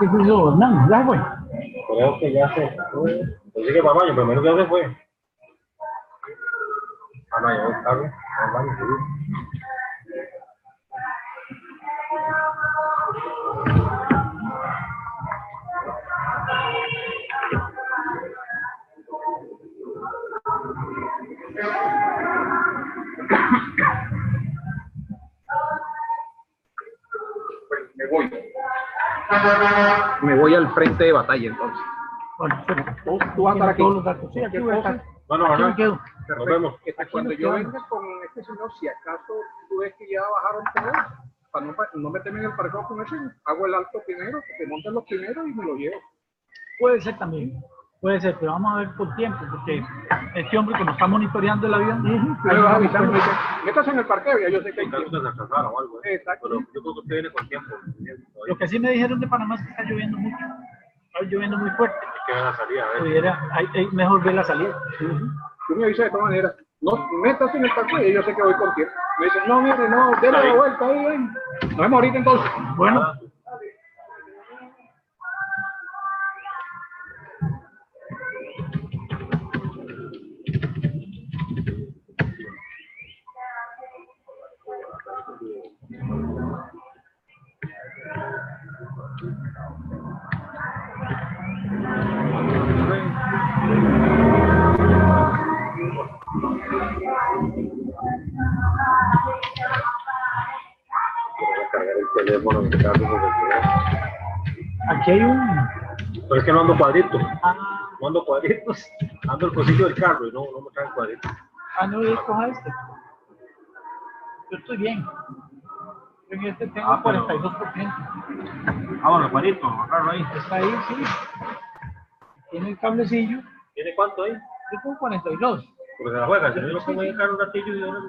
¿Qué fue eso, Hernán? ¿Ya fue? Creo que ya se fue. Pensé que para mayo, primero que ya se fue. Ah, no, ya está bien. Al baño, sí. Me voy al frente de batalla entonces. Bueno, Tú vas a estar aquí. todos los datos. Sí, aquí voy a estar. Bueno, Aquí me quedo. nos vemos. Cuando nos yo quedamos. venga con este señor, si acaso tú ves que ya bajaron todos, para no meterme en el parqueo con ese, hago el alto primero, que te monten los primeros y me lo llevo. Puede ser también. Puede ser, pero vamos a ver por tiempo, porque este hombre que nos está monitoreando el avión, Tú me vas avisando, me dice, métase en el parqueo, ya yo sé que hay En caso tiempo. que se atrasaron o algo. Exacto. Pero yo creo que usted viene con tiempo. lo que sí me dijeron de Panamá es que está lloviendo mucho. Está lloviendo muy fuerte. Hay que ver la salida, a ver. Hay mejor ver la salida. Tú me avisas de todas maneras, no métase en el parqueo y yo sé que voy con tiempo. Me dicen, no, mire, no, déle la vuelta ahí, ven. Nos vemos ahorita entonces. Bueno. Voy a cargar el teléfono en caso de Aquí hay un... Pero es que no ando cuadritos. Ah, No ando cuadritos. Ando el cosito del carro y no me traen cuadritos. no, coja este. Yo estoy bien. Yo en este tengo 42%. Bueno, cuadritos, agarrarlo ahí. Está ahí, sí. Tiene el cablecillo. ¿Tiene cuánto ahí? Yo tengo 42. Porque se la juega. Si no, yo lo pongo ahí en el carro un ratillo y ahora...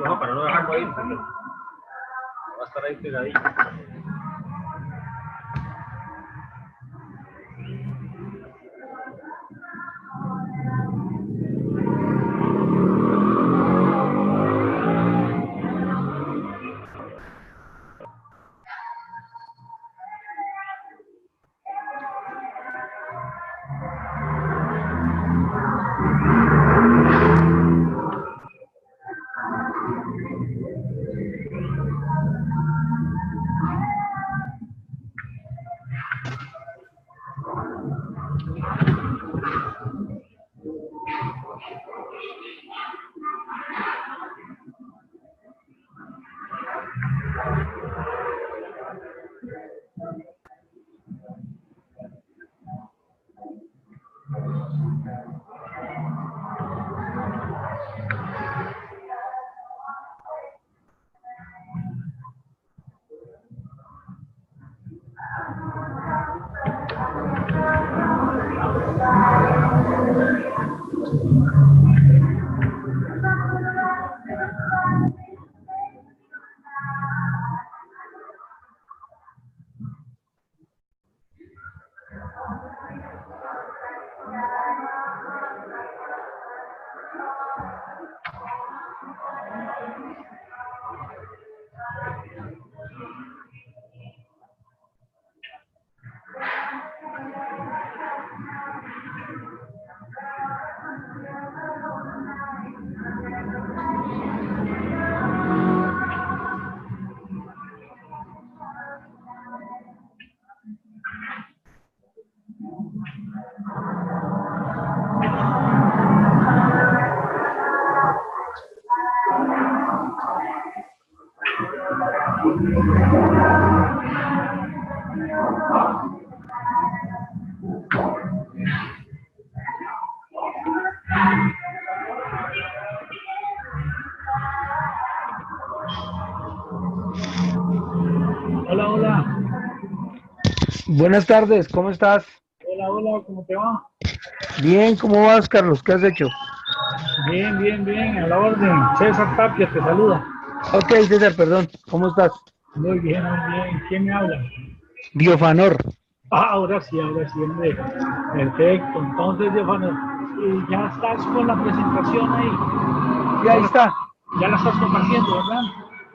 No, para no dejarlo ahí. Porque va a estar ahí pegadito. Buenas tardes, ¿cómo estás? Hola, hola, ¿cómo te va? Bien, ¿cómo vas, Carlos? ¿Qué has hecho? Bien, bien, bien, a la orden. César Tapia te saluda. Ok, César, perdón, ¿cómo estás? Muy bien, muy bien. ¿Quién me habla? Biofanor. Ah, ahora sí, hombre. Perfecto. Entonces, Diófano, ya estás con la presentación ahí. Sí, ahí está. Ya la estás compartiendo, ¿verdad?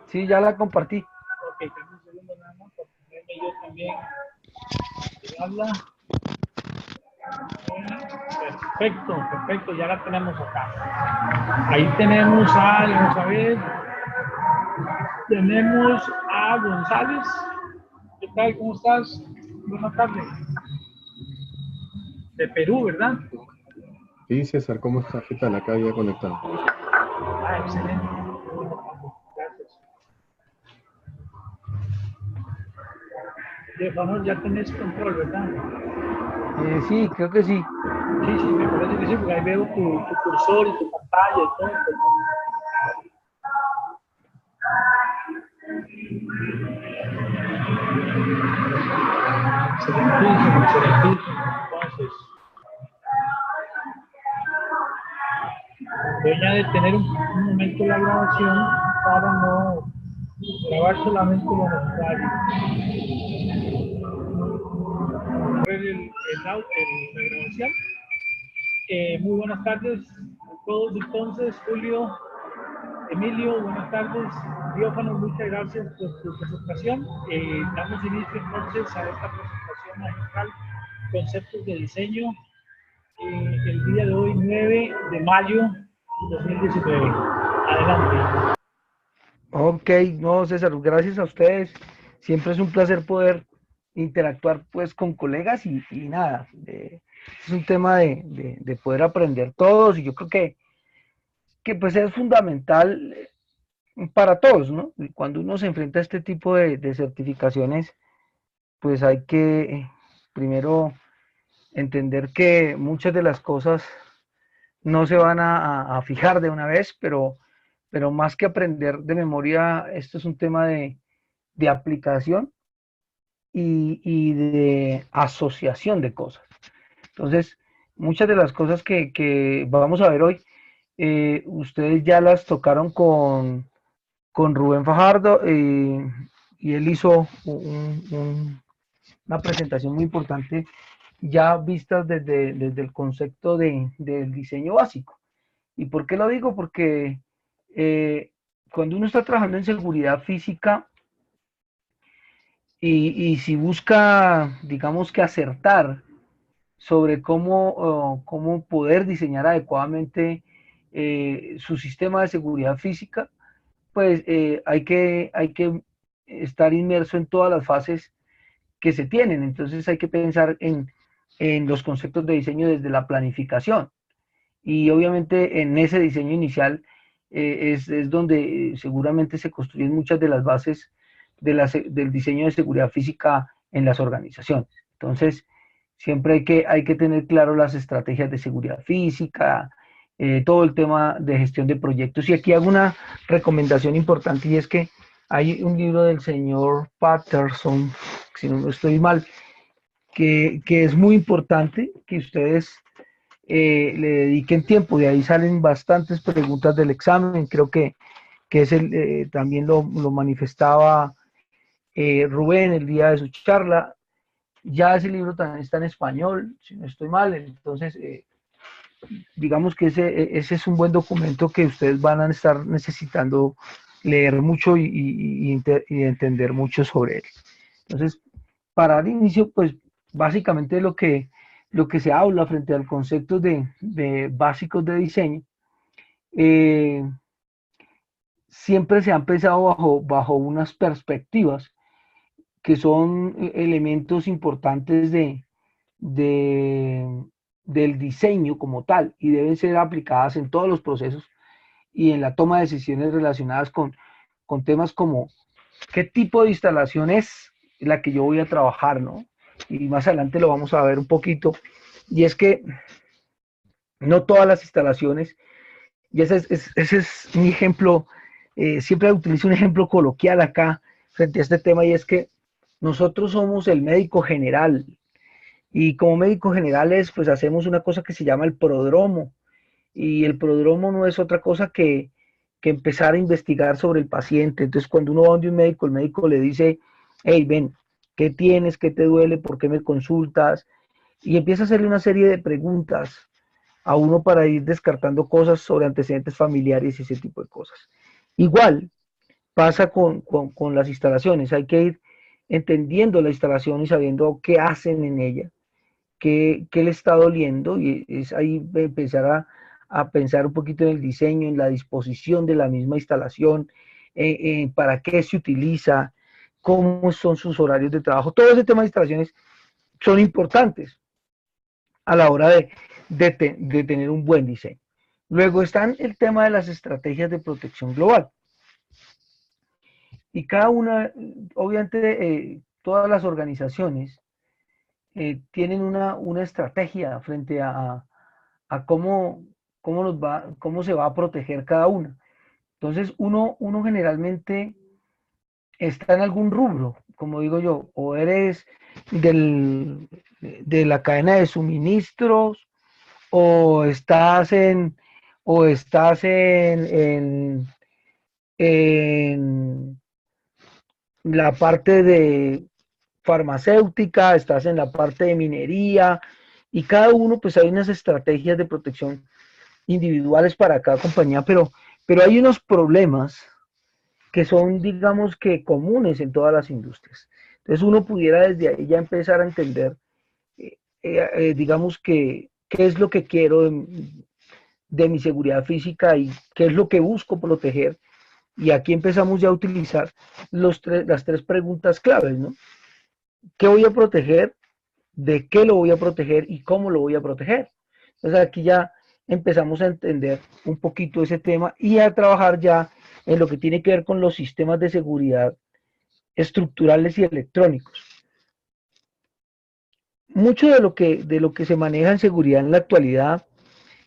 Sí, ya la compartí. Ok, dame un segundo nada más para ponerme yo también. Habla. Perfecto, perfecto, ya la tenemos acá. Ahí tenemos vamos a ver, tenemos a González. ¿Qué tal? ¿Cómo estás? Buenas tardes. De Perú, ¿verdad? Sí, César, ¿cómo estás? ¿Qué tal? Acá ya conectado. Ah, excelente. Gracias. De favor, ya tenés control, ¿verdad? Sí, creo que sí. Sí, sí, me parece que sí, porque ahí veo tu cursor y tu pantalla y todo. Excelentísimo, excelentísimo. Entonces, voy a detener un momento la grabación para no grabar solamente lo necesario. Ver la grabación. Muy buenas tardes a todos. Entonces, Julio, Emilio, buenas tardes. Diófano, muchas gracias por tu presentación. Damos inicio entonces a esta presentación magistral, conceptos de diseño, el día de hoy, 9 de mayo de 2019. Adelante. Ok, no, César, gracias a ustedes. Siempre es un placer poder interactuar pues con colegas y nada, es un tema de poder aprender todos y yo creo que pues es fundamental para todos, ¿no? Y cuando uno se enfrenta a este tipo de certificaciones, pues hay que primero entender que muchas de las cosas no se van a fijar de una vez, pero más que aprender de memoria, esto es un tema de aplicación y de asociación de cosas. Entonces, muchas de las cosas que vamos a ver hoy, ustedes ya las tocaron con Rubén Fajardo y él hizo una presentación muy importante ya vistas desde el concepto del diseño básico. ¿Y por qué lo digo? Porque eh, cuando uno está trabajando en seguridad física y si busca, digamos que acertar sobre cómo poder diseñar adecuadamente su sistema de seguridad física, pues hay que estar inmerso en todas las fases que se tienen. Entonces hay que pensar en los conceptos de diseño desde la planificación. Y obviamente en ese diseño inicial es donde seguramente se construyen muchas de las bases del diseño de seguridad física en las organizaciones. Entonces, siempre hay que tener claro las estrategias de seguridad física, todo el tema de gestión de proyectos. Y aquí hago una recomendación importante y es que hay un libro del señor Patterson, si no estoy mal, que es muy importante que ustedes le dediquen tiempo. De ahí salen bastantes preguntas del examen. Creo que también lo manifestaba Rubén el día de su charla. Ya ese libro también está en español, si no estoy mal. Entonces, digamos que ese es un buen documento que ustedes van a estar necesitando leer mucho y entender mucho sobre él. Entonces, para el inicio, pues básicamente lo que se habla frente al concepto de básicos de diseño, eh, siempre se han pensado bajo unas perspectivas que son elementos importantes de, del diseño como tal y deben ser aplicadas en todos los procesos y en la toma de decisiones relacionadas con temas como qué tipo de instalación es la que yo voy a trabajar, ¿no? Y más adelante lo vamos a ver un poquito. Y es que no todas las instalaciones, y ese es mi ejemplo, siempre utilizo un ejemplo coloquial acá frente a este tema, y es que Nosotros somos el médico general y como médicos generales pues hacemos una cosa que se llama el prodromo y el prodromo no es otra cosa que empezar a investigar sobre el paciente. Entonces cuando uno va donde un médico, el médico le dice, hey, ven, ¿qué tienes? ¿Qué te duele? ¿Por qué me consultas? Y empieza a hacerle una serie de preguntas a uno para ir descartando cosas sobre antecedentes familiares y ese tipo de cosas. Igual pasa con las instalaciones, hay que ir entendiendo la instalación y sabiendo qué hacen en ella, qué le está doliendo, y es ahí empezar a pensar un poquito en el diseño, en la disposición de la misma instalación, para qué se utiliza, cómo son sus horarios de trabajo. Todo ese tema de instalaciones son importantes a la hora de tener un buen diseño. Luego están el tema de las estrategias de protección global. Y cada una, obviamente, todas las organizaciones tienen una estrategia frente a cómo se va a proteger cada una. Entonces, uno generalmente está en algún rubro, como digo yo, o eres de la cadena de suministros, o estás en la parte de farmacéutica, estás en la parte de minería, y cada uno pues hay unas estrategias de protección individuales para cada compañía, pero hay unos problemas que son, digamos que, comunes en todas las industrias. Entonces uno pudiera desde ahí ya empezar a entender, digamos que, qué es lo que quiero de mi seguridad física y qué es lo que busco proteger. Y aquí empezamos ya a utilizar las tres preguntas claves, ¿no? ¿Qué voy a proteger? ¿De qué lo voy a proteger? ¿Y cómo lo voy a proteger? Entonces aquí ya empezamos a entender un poquito ese tema y a trabajar ya en lo que tiene que ver con los sistemas de seguridad estructurales y electrónicos. Mucho de lo que se maneja en seguridad en la actualidad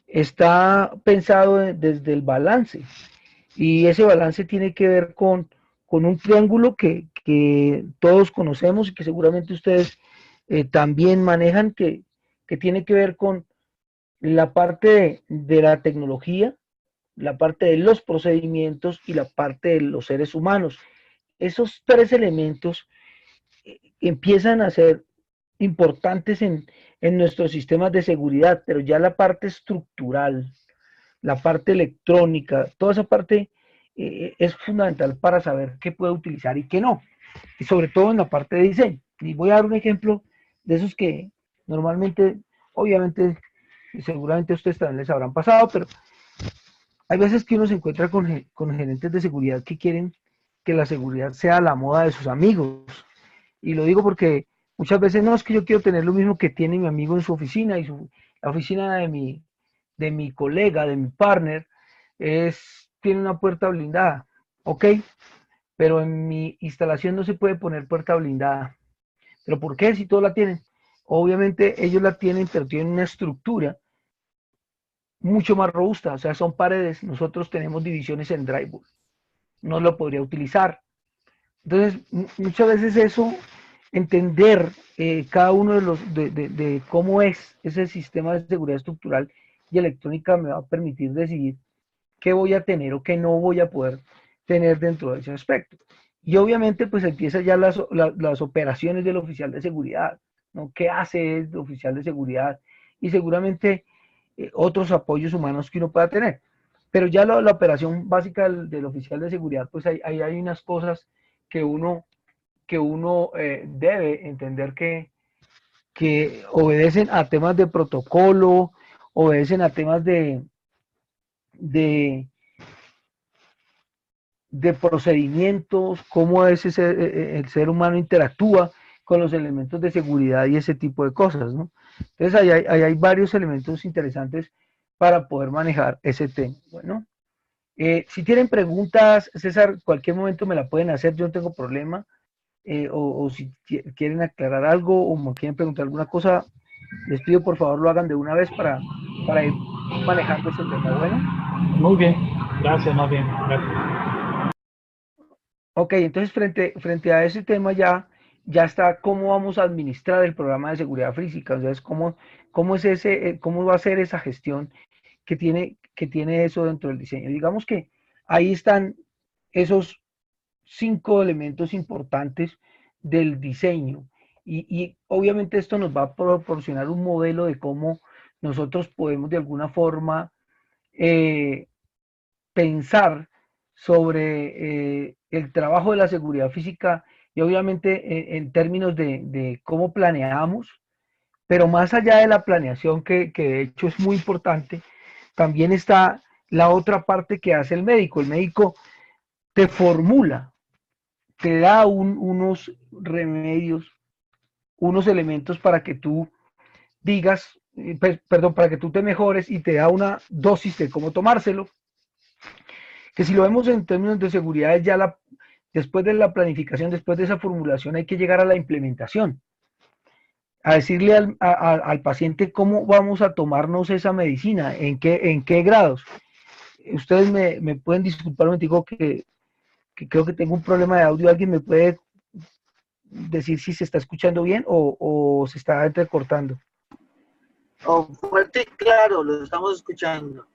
está pensado desde el balance, y ese balance tiene que ver con un triángulo que todos conocemos y que seguramente ustedes también manejan, que tiene que ver con la parte de la tecnología, la parte de los procedimientos y la parte de los seres humanos. Esos tres elementos empiezan a ser importantes en nuestros sistemas de seguridad, pero ya la parte estructural, la parte electrónica, toda esa parte es fundamental para saber qué puede utilizar y qué no, y sobre todo en la parte de diseño. Y voy a dar un ejemplo de esos que normalmente, obviamente, seguramente a ustedes también les habrán pasado, pero hay veces que uno se encuentra con gerentes de seguridad que quieren que la seguridad sea la moda de sus amigos. Y lo digo porque muchas veces no es que yo quiero tener lo mismo que tiene mi amigo en su oficina, y la oficina de mi colega, de mi partner, tiene una puerta blindada, ¿ok? Pero en mi instalación no se puede poner puerta blindada. ¿Pero por qué si todos la tienen? Obviamente ellos la tienen, pero tienen una estructura mucho más robusta, o sea, son paredes. Nosotros tenemos divisiones en drywall, no lo podría utilizar. Entonces, muchas veces eso, entender cada uno de cómo es ese sistema de seguridad estructural y electrónica, me va a permitir decidir qué voy a tener o qué no voy a poder tener dentro de ese aspecto. Y obviamente pues empiezan ya las operaciones del oficial de seguridad, ¿no? ¿Qué hace el oficial de seguridad? Y seguramente otros apoyos humanos que uno pueda tener. Pero ya la operación básica del oficial de seguridad, pues ahí hay unas cosas que uno debe entender que obedecen a temas de protocolo, obedecen a temas de, de procedimientos, cómo es el ser humano interactúa con los elementos de seguridad y ese tipo de cosas, ¿no? Entonces ahí hay varios elementos interesantes para poder manejar ese tema. Bueno, si tienen preguntas, César, cualquier momento me la pueden hacer, yo no tengo problema. O si quieren aclarar algo o me quieren preguntar alguna cosa, les pido por favor lo hagan de una vez para ir manejando ese tema. Bueno, Muy bien, gracias, más bien, gracias. ok, entonces frente a ese tema ya ya está cómo vamos a administrar el programa de seguridad física, entonces cómo va a ser esa gestión que tiene eso dentro del diseño. Digamos que ahí están esos 5 elementos importantes del diseño y obviamente esto nos va a proporcionar un modelo de cómo nosotros podemos de alguna forma eh, pensar sobre el trabajo de la seguridad física y obviamente en términos de cómo planeamos, pero más allá de la planeación, que de hecho es muy importante, también está la otra parte que hace el médico. El médico te formula, te da unos remedios, unos elementos para que tú digas, perdón, para que tú te mejores y te da una dosis de cómo tomárselo. Que si lo vemos en términos de seguridad, después de la planificación, después de esa formulación, hay que llegar a la implementación, a decirle al paciente cómo vamos a tomarnos esa medicina, en qué grados. Ustedes me pueden disculpar un momentico que creo que tengo un problema de audio. ¿Alguien me puede decir si se está escuchando bien o se está entrecortando? Oh, fuerte y claro, lo estamos escuchando.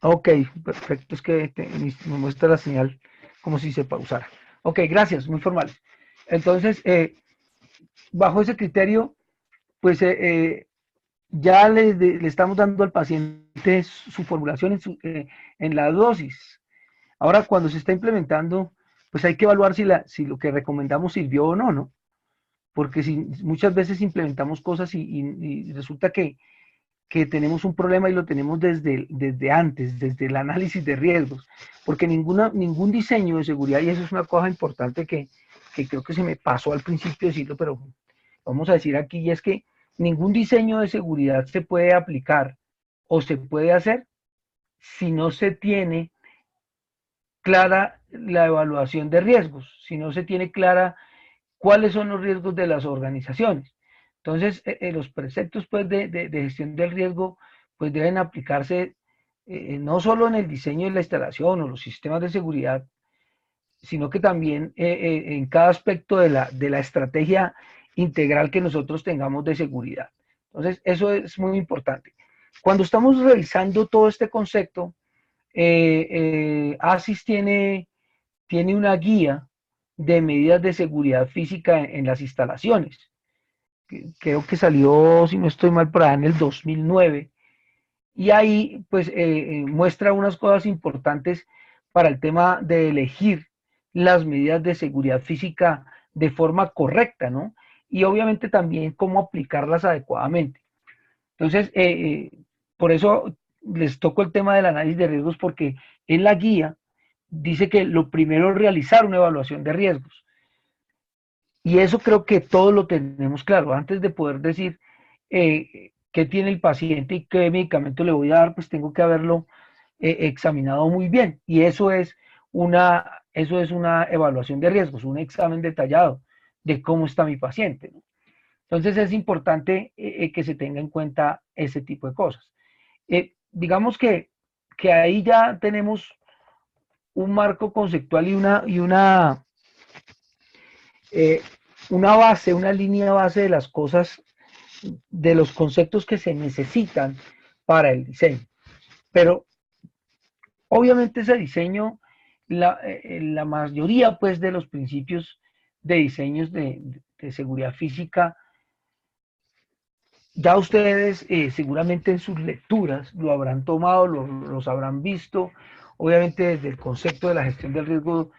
Ok, perfecto. Es que me muestra la señal como si se pausara. Ok, gracias, muy formal. Entonces, bajo ese criterio, pues ya le estamos dando al paciente su formulación en la dosis. Ahora, cuando se está implementando, pues hay que evaluar si lo que recomendamos sirvió o no, ¿no? Porque si muchas veces implementamos cosas y resulta que tenemos un problema y lo tenemos desde antes, desde el análisis de riesgos, porque ningún diseño de seguridad, y eso es una cosa importante que creo que se me pasó al principio decirlo, pero vamos a decir aquí, y es que ningún diseño de seguridad se puede aplicar o se puede hacer si no se tiene clara la evaluación de riesgos, si no se tiene clara cuáles son los riesgos de las organizaciones. Entonces, los preceptos pues, de gestión del riesgo pues, deben aplicarse no solo en el diseño de la instalación o los sistemas de seguridad, sino que también en cada aspecto de la estrategia integral que nosotros tengamos de seguridad. Entonces, eso es muy importante. Cuando estamos revisando todo este concepto, ASIS tiene una guía de medidas de seguridad física en las instalaciones. Creo que salió, si no estoy mal, por ahí en el 2009. Y ahí pues muestra unas cosas importantes para el tema de elegir las medidas de seguridad física de forma correcta, ¿no? Y obviamente también cómo aplicarlas adecuadamente. Entonces, por eso les toco el tema del análisis de riesgos, porque en la guía dice que lo primero es realizar una evaluación de riesgos. Y eso creo que todos lo tenemos claro. Antes de poder decir qué tiene el paciente y qué medicamento le voy a dar, pues tengo que haberlo examinado muy bien. Y eso es una evaluación de riesgos, un examen detallado de cómo está mi paciente, ¿no? Entonces es importante que se tenga en cuenta ese tipo de cosas. Digamos que ahí ya tenemos un marco conceptual eh, una base, una línea base de las cosas, de los conceptos que se necesitan para el diseño. Pero obviamente ese diseño, la mayoría pues de los principios de diseños de seguridad física, ya ustedes seguramente en sus lecturas lo habrán tomado, los habrán visto. Obviamente desde el concepto de la gestión del riesgo,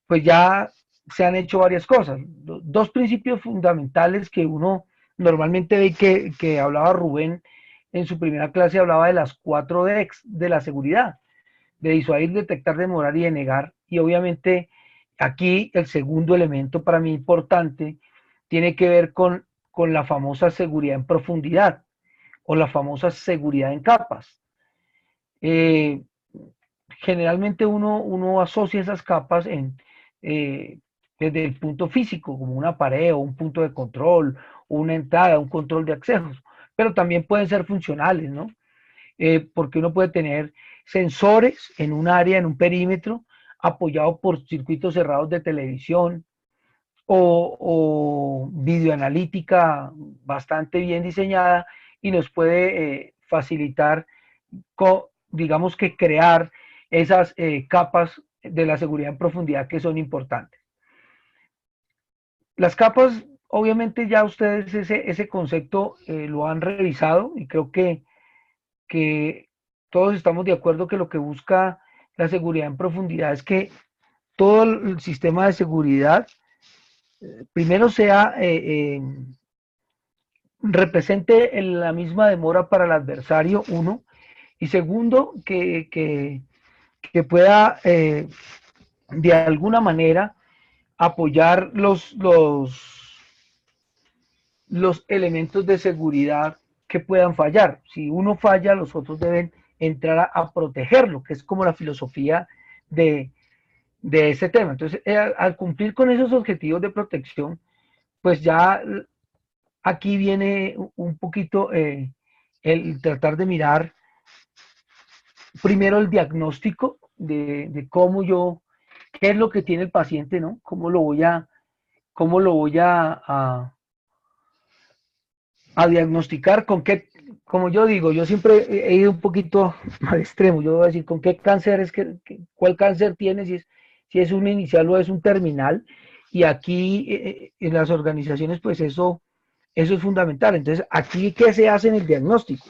pues ya se han hecho varias cosas. Dos principios fundamentales que uno normalmente ve que hablaba Rubén en su primera clase, hablaba de las 4 Ds de la seguridad, de disuadir, detectar, demorar y denegar. Y obviamente aquí el segundo elemento para mí importante tiene que ver con la famosa seguridad en profundidad o la famosa seguridad en capas. Eh, Generalmente uno asocia esas capas desde el punto físico, como una pared o un punto de control, una entrada, un control de accesos, pero también pueden ser funcionales, ¿no? Porque uno puede tener sensores en un área, en un perímetro, apoyado por circuitos cerrados de televisión, o videoanalítica bastante bien diseñada y nos puede facilitar, digamos que crear esas capas de la seguridad en profundidad que son importantes. Las capas, obviamente ya ustedes ese concepto lo han revisado y creo que todos estamos de acuerdo que lo que busca la seguridad en profundidad es que todo el sistema de seguridad primero sea represente la misma demora para el adversario, uno, y segundo, que pueda de alguna manera apoyar los elementos de seguridad que puedan fallar. Si uno falla, los otros deben entrar a protegerlo, que es como la filosofía de ese tema. Entonces, al cumplir con esos objetivos de protección, pues ya aquí viene un poquito el tratar de mirar primero el diagnóstico de cómo qué es lo que tiene el paciente, ¿no? Cómo lo voy a diagnosticar, con qué, como yo digo, yo siempre he ido un poquito al extremo, yo voy a decir con qué cáncer es cuál cáncer tiene, si es un inicial o es un terminal, y aquí en las organizaciones pues eso es fundamental. Entonces, aquí, ¿qué se hace en el diagnóstico?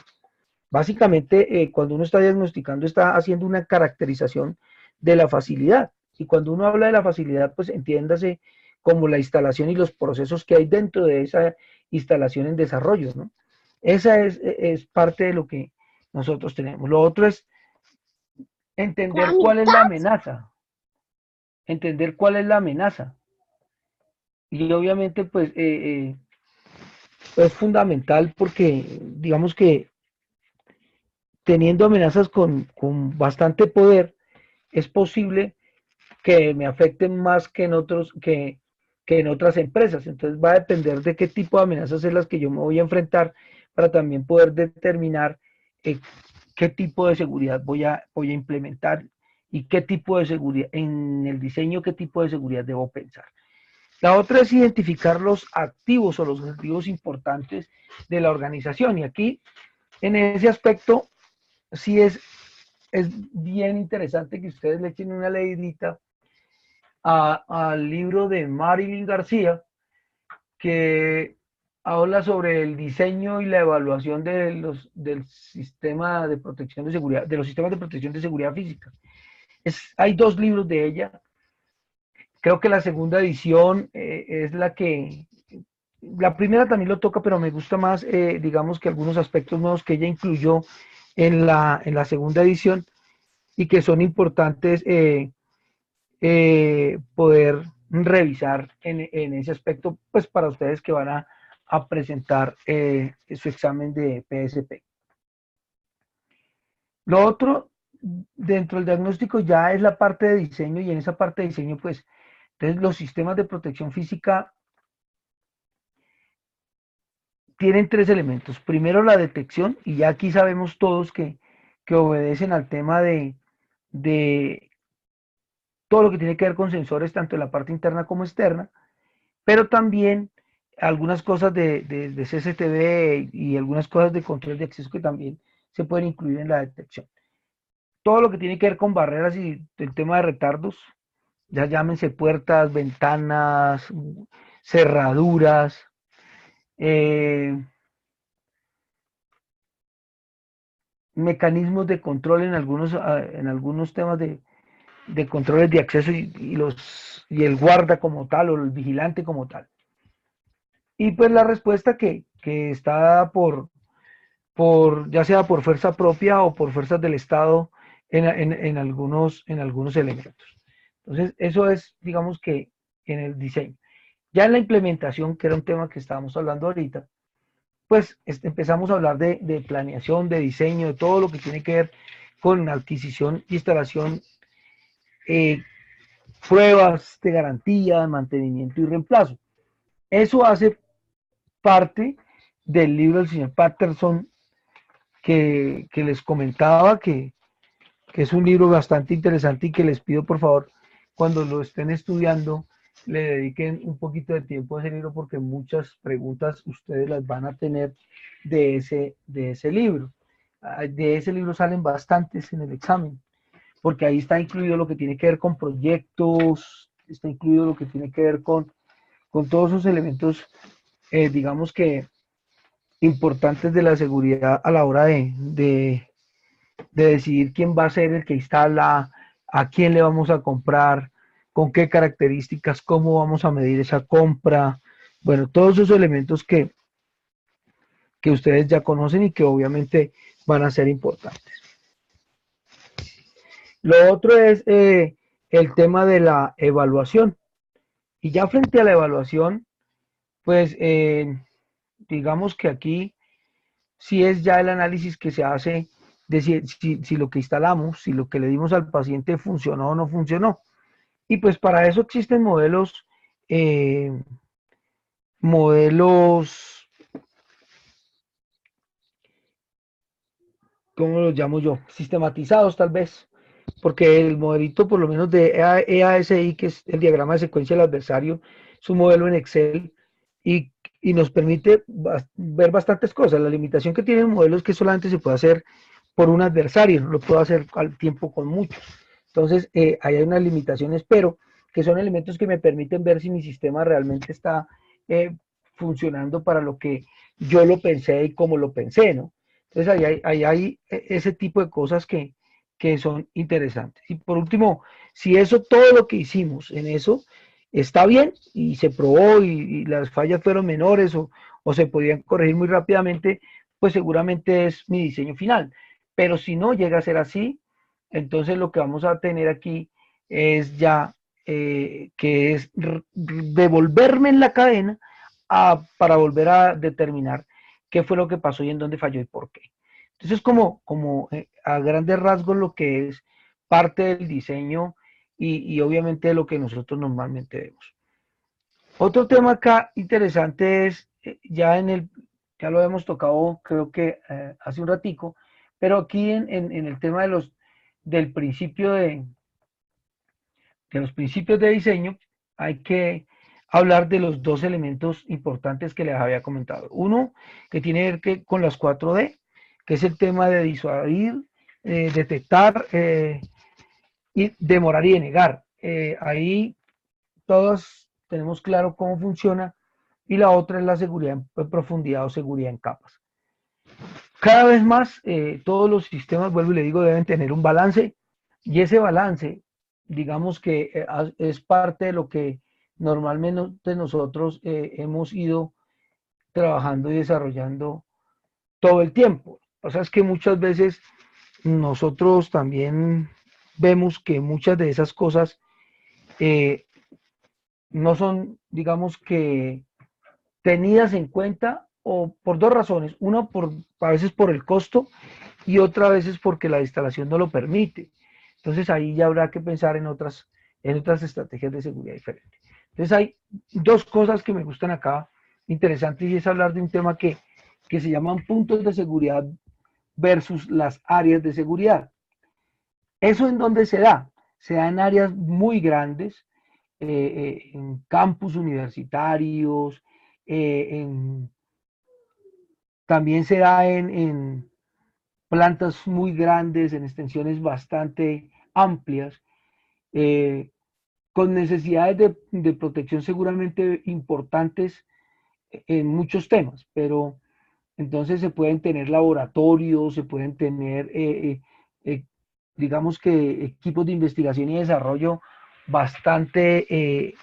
Básicamente, cuando uno está diagnosticando, está haciendo una caracterización de la facilidad. Y cuando uno habla de la facilidad, pues entiéndase como la instalación y los procesos que hay dentro de esa instalación en desarrollo, ¿no? Esa es parte de lo que nosotros tenemos. Lo otro es entender cuál es la amenaza. Entender cuál es la amenaza. Y obviamente, pues, es fundamental porque, digamos que teniendo amenazas con bastante poder, es posible que me afecten más que en otras empresas. Entonces va a depender de qué tipo de amenazas es las que yo me voy a enfrentar para también poder determinar qué tipo de seguridad voy a implementar y qué tipo de seguridad, en el diseño, qué tipo de seguridad debo pensar. La otra es identificar los activos o los objetivos importantes de la organización. Y aquí, en ese aspecto, sí es bien interesante que ustedes le echen una leidita al libro de Marilyn García, que habla sobre el diseño y la evaluación del sistema de protección de seguridad, de los sistemas de protección de seguridad física. Hay dos libros de ella. Creo que la segunda edición es la primera también lo toca, pero me gusta más, digamos que algunos aspectos nuevos que ella incluyó en la segunda edición y que son importantes poder revisar en ese aspecto, pues para ustedes que van a presentar su examen de PSP. Lo otro, dentro del diagnóstico ya es la parte de diseño, y en esa parte de diseño, pues, entonces los sistemas de protección física tienen tres elementos. Primero, la detección, y ya aquí sabemos todos que obedecen al tema de todo lo que tiene que ver con sensores, tanto en la parte interna como externa, pero también algunas cosas de CCTV y algunas cosas de control de acceso que también se pueden incluir en la detección. Todo lo que tiene que ver con barreras y el tema de retardos, ya llámense puertas, ventanas, cerraduras, mecanismos de control en algunos temas de controles de acceso y el guarda como tal o el vigilante como tal. Y pues la respuesta que está dada ya sea por fuerza propia o por fuerzas del Estado en algunos elementos. Entonces, eso es, digamos que en el diseño. Ya en la implementación, que era un tema que estábamos hablando ahorita, pues empezamos a hablar de planeación, de diseño, de todo lo que tiene que ver con adquisición, instalación, pruebas de garantía, mantenimiento y reemplazo. Eso hace parte del libro del señor Patterson que les comentaba, que es un libro bastante interesante y que les pido por favor, cuando lo estén estudiando, le dediquen un poquito de tiempo a ese libro porque muchas preguntas ustedes las van a tener de ese libro. De ese libro salen bastantes en el examen, porque ahí está incluido lo que tiene que ver con proyectos, está incluido lo que tiene que ver con todos esos elementos, digamos que importantes de la seguridad a la hora de decidir quién va a ser el que instala, a quién le vamos a comprar, con qué características, cómo vamos a medir esa compra. Bueno, todos esos elementos que ustedes ya conocen y que obviamente van a ser importantes. Lo otro es el tema de la evaluación. Y ya frente a la evaluación, pues digamos que aquí sí es ya el análisis que se hace de si lo que instalamos, si lo que le dimos al paciente funcionó o no funcionó. Y pues para eso existen eh, modelos, ¿cómo los llamo yo? Sistematizados tal vez, porque el modelito por lo menos de EASI, que es el diagrama de secuencia del adversario, es un modelo en Excel y nos permite ver bastantes cosas. La limitación que tiene el modelo es que solamente se puede hacer por un adversario, no lo puedo hacer al tiempo con muchos. Entonces, ahí hay unas limitaciones, pero que son elementos que me permiten ver si mi sistema realmente está funcionando para lo que yo lo pensé y como lo pensé, ¿no? Entonces, ahí hay ese tipo de cosas que son interesantes. Y por último, si eso, todo lo que hicimos en eso está bien y se probó y las fallas fueron menores o se podían corregir muy rápidamente, pues seguramente es mi diseño final. Pero si no llega a ser así, entonces lo que vamos a tener aquí es ya que es devolverme en la cadena para volver a determinar qué fue lo que pasó y en dónde falló y por qué. Entonces, como a grandes rasgos lo que es parte del diseño y obviamente lo que nosotros normalmente vemos. Otro tema acá interesante es, ya lo hemos tocado creo que hace un ratico, pero aquí en el tema del principio de los principios de diseño hay que hablar de los dos elementos importantes que les había comentado. Uno, que tiene que ver con las 4D, que es el tema de disuadir, detectar y demorar y denegar. Ahí todos tenemos claro cómo funciona y la otra es la seguridad en profundidad o seguridad en capas. Cada vez más todos los sistemas, vuelvo y le digo, deben tener un balance y ese balance, digamos que es parte de lo que normalmente nosotros hemos ido trabajando y desarrollando todo el tiempo. O sea, es que muchas veces nosotros también vemos que muchas de esas cosas no son, digamos que, tenidas en cuenta o por dos razones. Una, a veces por el costo y otra veces porque la instalación no lo permite. Entonces ahí ya habrá que pensar en otras estrategias de seguridad diferentes. Entonces hay dos cosas que me gustan acá interesantes y es hablar de un tema que se llaman puntos de seguridad versus las áreas de seguridad. ¿Eso en dónde se da? Se da en áreas muy grandes, en campus universitarios, en, también se da en plantas muy grandes, en extensiones bastante amplias, con necesidades de protección seguramente importantes en muchos temas, pero entonces se pueden tener laboratorios, se pueden tener, digamos que equipos de investigación y desarrollo bastante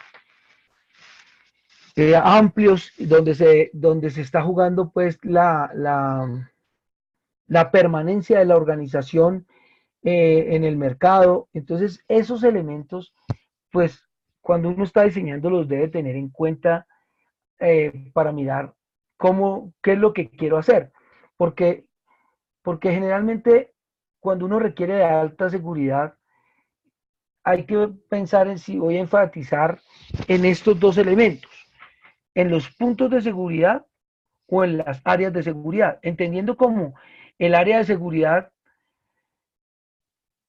amplios, donde se está jugando pues la permanencia de la organización en el mercado. Entonces, esos elementos, pues, cuando uno está diseñando, los debe tener en cuenta para mirar qué es lo que quiero hacer. Porque, porque generalmente, cuando uno requiere de alta seguridad, hay que pensar en si voy a enfatizar en estos dos elementos, en los puntos de seguridad o en las áreas de seguridad, entendiendo como el área de seguridad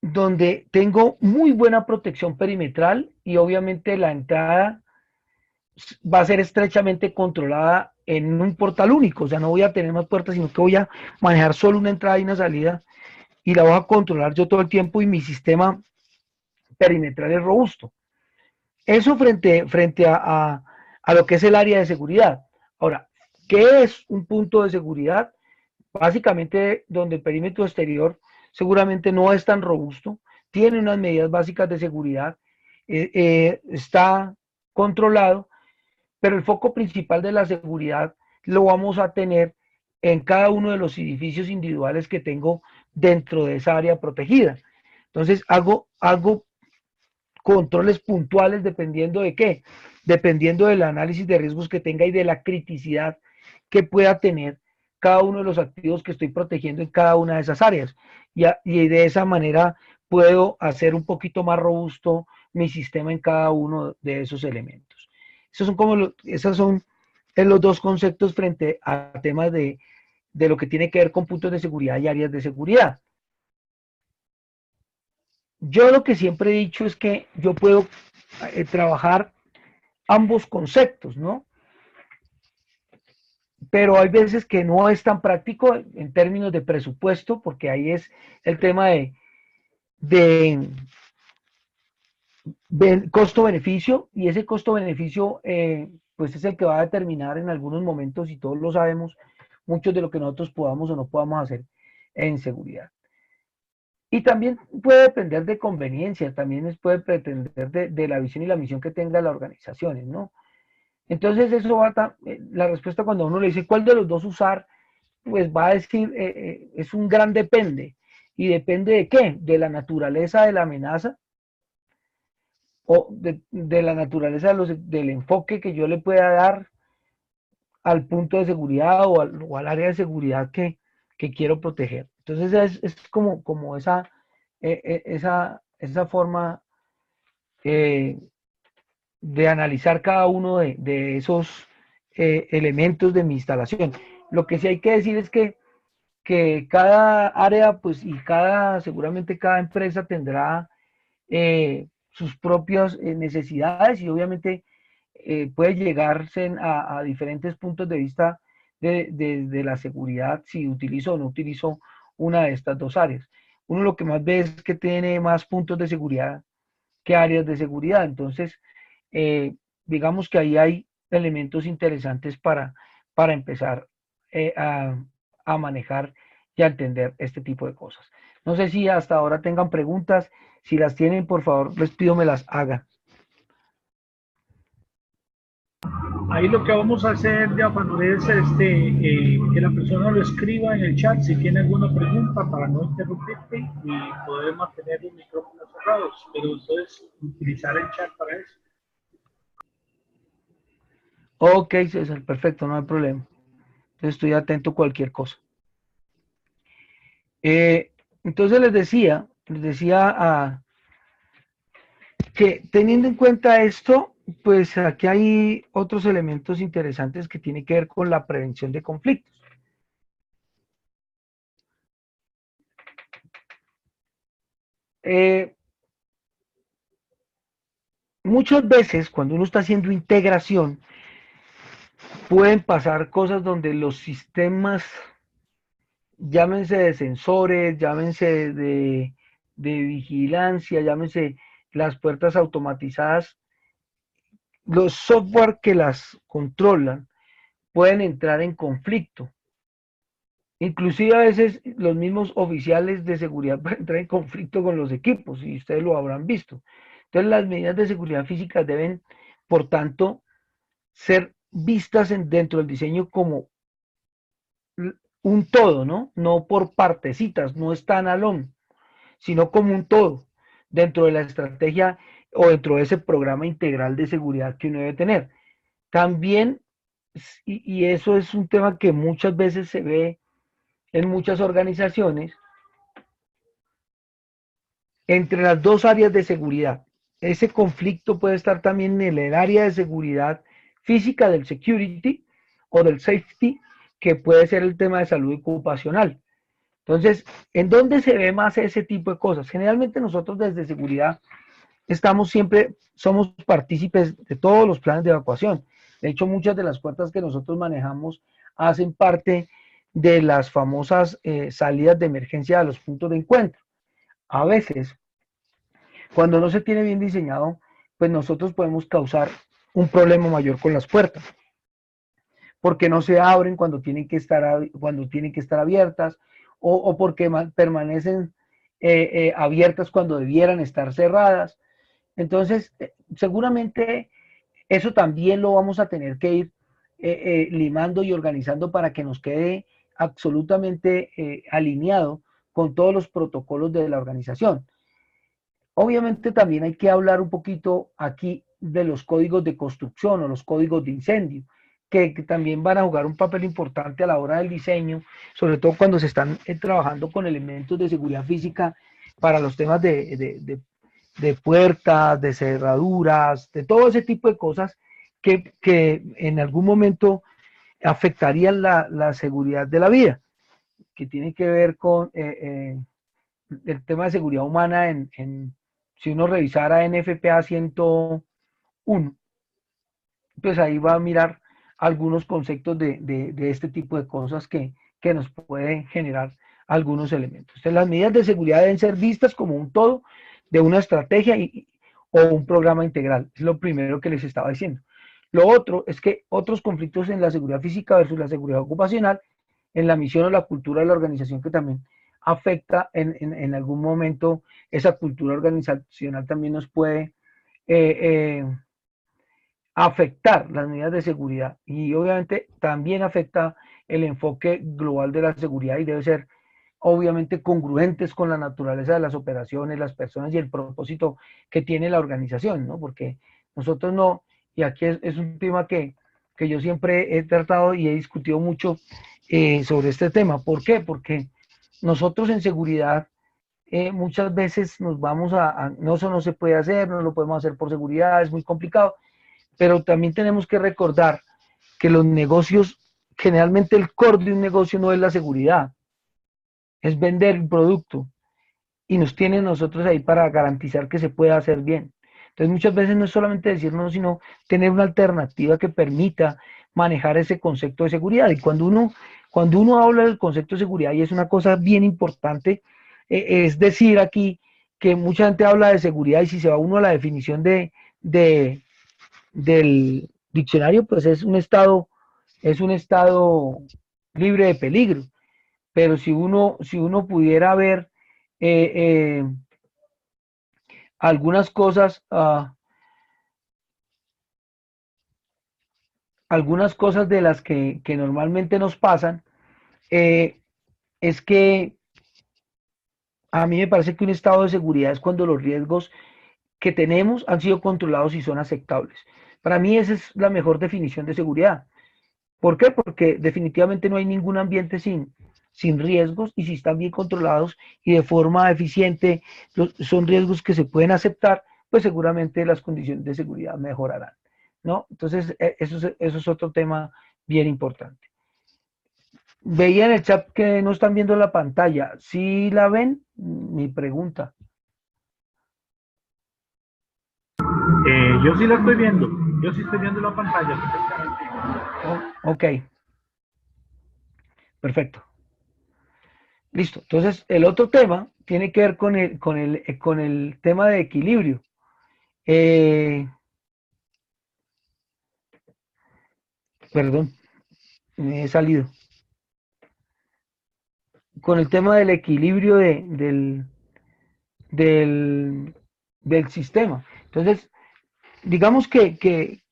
donde tengo muy buena protección perimetral y obviamente la entrada va a ser estrechamente controlada en un portal único, o sea, no voy a tener más puertas, sino que voy a manejar solo una entrada y una salida y la voy a controlar yo todo el tiempo y mi sistema perimetral es robusto. Eso frente a lo que es el área de seguridad. Ahora, ¿qué es un punto de seguridad? Básicamente donde el perímetro exterior seguramente no es tan robusto, tiene unas medidas básicas de seguridad, está controlado, pero el foco principal de la seguridad lo vamos a tener en cada uno de los edificios individuales que tengo dentro de esa área protegida. Entonces hago controles puntuales dependiendo de qué, dependiendo del análisis de riesgos que tenga y de la criticidad que pueda tener cada uno de los activos que estoy protegiendo en cada una de esas áreas. Y de esa manera puedo hacer un poquito más robusto mi sistema en cada uno de esos elementos. Esos son los dos conceptos frente a temas de lo que tiene que ver con puntos de seguridad y áreas de seguridad. Yo lo que siempre he dicho es que yo puedo trabajar ambos conceptos, ¿no? Pero hay veces que no es tan práctico en términos de presupuesto, porque ahí es el tema de costo-beneficio, y ese costo-beneficio pues es el que va a determinar en algunos momentos, y todos lo sabemos, muchos de lo que nosotros podamos o no podamos hacer en seguridad. Y también puede depender de conveniencia, también puede depender de la visión y la misión que tenga la organización, ¿no? Entonces eso la respuesta cuando uno le dice cuál de los dos usar, pues va a decir, es un gran depende. ¿Y depende de qué? De la naturaleza de la amenaza, o de la naturaleza del enfoque que yo le pueda dar al punto de seguridad o al área de seguridad que quiero proteger. Entonces es como esa forma de analizar cada uno de esos elementos de mi instalación. Lo que sí hay que decir es que cada área, pues, y seguramente cada empresa tendrá sus propias necesidades, y obviamente puede llegarse a diferentes puntos de vista de la seguridad si utilizo o no utilizo una de estas dos áreas. Uno lo que más ve es que tiene más puntos de seguridad que áreas de seguridad. Entonces, digamos que ahí hay elementos interesantes para empezar a manejar y a entender este tipo de cosas. No sé si hasta ahora tengan preguntas. Si las tienen, por favor, les pido me las hagan. Ahí lo que vamos a hacer, Diáfano, es que la persona lo escriba en el chat si tiene alguna pregunta para no interrumpirte y poder mantener los micrófonos cerrados, pero entonces utilizar el chat para eso. Ok, César, perfecto, no hay problema. Entonces estoy atento a cualquier cosa. Entonces les decía que teniendo en cuenta esto, pues aquí hay otros elementos interesantes que tienen que ver con la prevención de conflictos. Muchas veces cuando uno está haciendo integración, pueden pasar cosas donde los sistemas, llámense de sensores, llámense de vigilancia, llámense las puertas automatizadas, los software que las controlan pueden entrar en conflicto. Inclusive a veces los mismos oficiales de seguridad pueden entrar en conflicto con los equipos, y ustedes lo habrán visto. Entonces las medidas de seguridad física deben, por tanto, ser vistas dentro del diseño como un todo, ¿no? No por partecitas, no standalone, sino como un todo dentro de la estrategia o dentro de ese programa integral de seguridad que uno debe tener. También, y eso es un tema que muchas veces se ve en muchas organizaciones, entre las dos áreas de seguridad. Ese conflicto puede estar también en el área de seguridad física del security o del safety, que puede ser el tema de salud ocupacional. Entonces, ¿en dónde se ve más ese tipo de cosas? Generalmente nosotros desde seguridad somos partícipes de todos los planes de evacuación. De hecho, muchas de las puertas que nosotros manejamos hacen parte de las famosas salidas de emergencia a los puntos de encuentro. A veces, cuando no se tiene bien diseñado, pues nosotros podemos causar un problema mayor con las puertas, porque no se abren cuando tienen que estar abiertas, o porque permanecen abiertas cuando debieran estar cerradas. Entonces, seguramente eso también lo vamos a tener que ir limando y organizando para que nos quede absolutamente alineado con todos los protocolos de la organización. Obviamente también hay que hablar un poquito aquí de los códigos de construcción o los códigos de incendio, que también van a jugar un papel importante a la hora del diseño, sobre todo cuando se están trabajando con elementos de seguridad física para los temas de puertas, de cerraduras, de todo ese tipo de cosas que en algún momento afectarían la seguridad de la vida, que tiene que ver con el tema de seguridad humana si uno revisara NFPA 101, pues ahí va a mirar algunos conceptos de este tipo de cosas que nos pueden generar algunos elementos. Entonces, las medidas de seguridad deben ser vistas como un todo de una estrategia o un programa integral. Es lo primero que les estaba diciendo. Lo otro es que otros conflictos en la seguridad física versus la seguridad ocupacional, en la misión o la cultura de la organización, que también afecta en algún momento esa cultura organizacional, también nos puede afectar las medidas de seguridad, y obviamente también afecta el enfoque global de la seguridad, y debe ser obviamente congruentes con la naturaleza de las operaciones, las personas y el propósito que tiene la organización, ¿no? Porque nosotros no, y aquí es un tema que yo siempre he tratado y he discutido mucho sobre este tema. ¿Por qué? Porque nosotros en seguridad muchas veces nos vamos no, eso no se puede hacer, no lo podemos hacer por seguridad, es muy complicado, pero también tenemos que recordar que los negocios, generalmente el core de un negocio no es la seguridad, es vender un producto, y nos tienen nosotros ahí para garantizar que se pueda hacer bien. Entonces muchas veces no es solamente decirnos, sino tener una alternativa que permita manejar ese concepto de seguridad. Y cuando uno habla del concepto de seguridad, y es una cosa bien importante, es decir aquí que mucha gente habla de seguridad, y si se va uno a la definición del diccionario, pues es un estado libre de peligro. Pero si uno pudiera ver eh, eh, algunas cosas de las que normalmente nos pasan, eh, es que a mí me parece que un estado de seguridad es cuando los riesgos que tenemos han sido controlados y son aceptables. Para mí esa es la mejor definición de seguridad. ¿Por qué? Porque definitivamente no hay ningún ambiente sin riesgos, y si están bien controlados y de forma eficiente, son riesgos que se pueden aceptar, pues seguramente las condiciones de seguridad mejorarán, ¿no? Entonces, eso es otro tema bien importante. Veía en el chat que no están viendo la pantalla. ¿Sí la ven? Mi pregunta. Yo sí la estoy viendo. Yo sí estoy viendo la pantalla perfectamente. Ok, perfecto. Listo. Entonces, el otro tema tiene que ver con el tema de equilibrio. Perdón, me he salido. Con el tema del equilibrio del, del sistema. Entonces, digamos que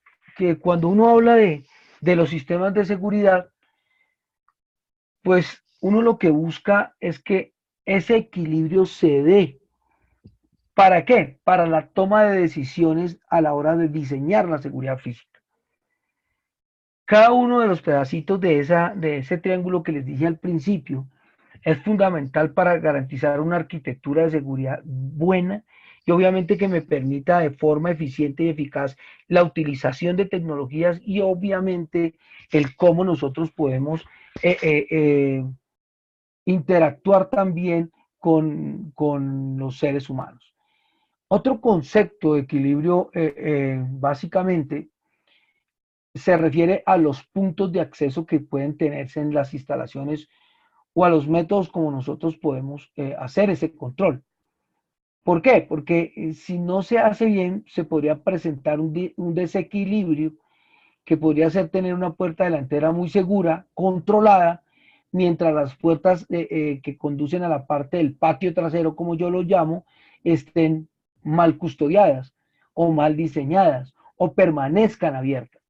cuando uno habla de los sistemas de seguridad, pues uno lo que busca es que ese equilibrio se dé. ¿Para qué? Para la toma de decisiones a la hora de diseñar la seguridad física. Cada uno de los pedacitos de ese triángulo que les dije al principio es fundamental para garantizar una arquitectura de seguridad buena, y obviamente que me permita de forma eficiente y eficaz la utilización de tecnologías, y obviamente el cómo nosotros podemos eh, eh, eh, interactuar también con los seres humanos. Otro concepto de equilibrio básicamente se refiere a los puntos de acceso que pueden tenerse en las instalaciones o a los métodos como nosotros podemos hacer ese control. ¿Por qué? Porque si no se hace bien, se podría presentar un desequilibrio que podría ser tener una puerta delantera muy segura, controlada, mientras las puertas que conducen a la parte del patio trasero, como yo lo llamo, estén mal custodiadas o mal diseñadas o permanezcan abiertas.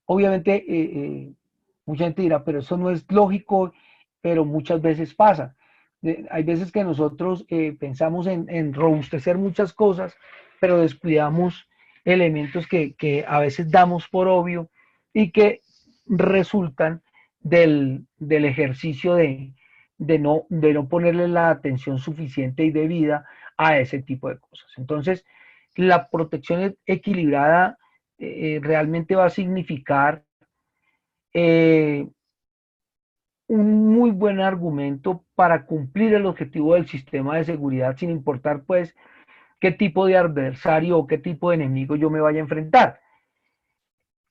Obviamente, mucha gente dirá, pero eso no es lógico, pero muchas veces pasa. Hay veces que nosotros pensamos en robustecer muchas cosas, pero descuidamos elementos que a veces damos por obvio y que resultan del ejercicio de no ponerle la atención suficiente y debida a ese tipo de cosas. Entonces, la protección equilibrada realmente va a significar eh, un muy buen argumento para cumplir el objetivo del sistema de seguridad, sin importar pues qué tipo de adversario o qué tipo de enemigo yo me vaya a enfrentar.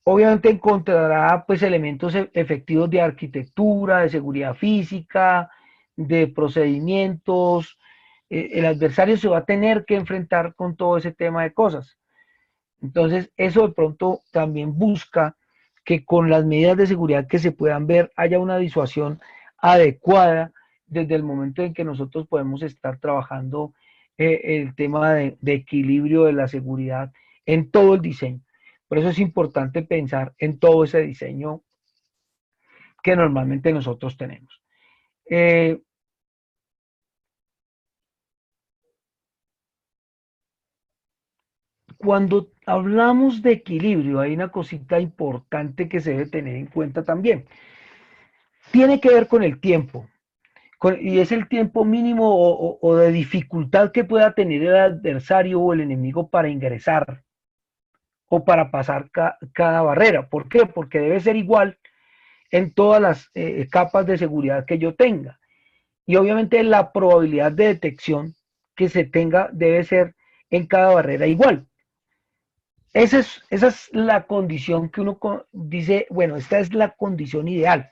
Obviamente encontrará pues elementos efectivos de arquitectura, de seguridad física, de procedimientos. El adversario se va a tener que enfrentar con todo ese tema de cosas. Entonces, eso de pronto también busca que con las medidas de seguridad que se puedan ver haya una disuasión adecuada desde el momento en que nosotros podemos estar trabajando el tema de equilibrio de la seguridad en todo el diseño. Por eso es importante pensar en todo ese diseño que normalmente nosotros tenemos. Cuando hablamos de equilibrio, hay una cosita importante que se debe tener en cuenta también. Tiene que ver con el tiempo, y es el tiempo mínimo o de dificultad que pueda tener el adversario o el enemigo para ingresar o para pasar cada barrera. ¿Por qué? Porque debe ser igual en todas las capas de seguridad que yo tenga. Y obviamente la probabilidad de detección que se tenga debe ser en cada barrera igual. Esa es la condición que uno dice, bueno, esta es la condición ideal.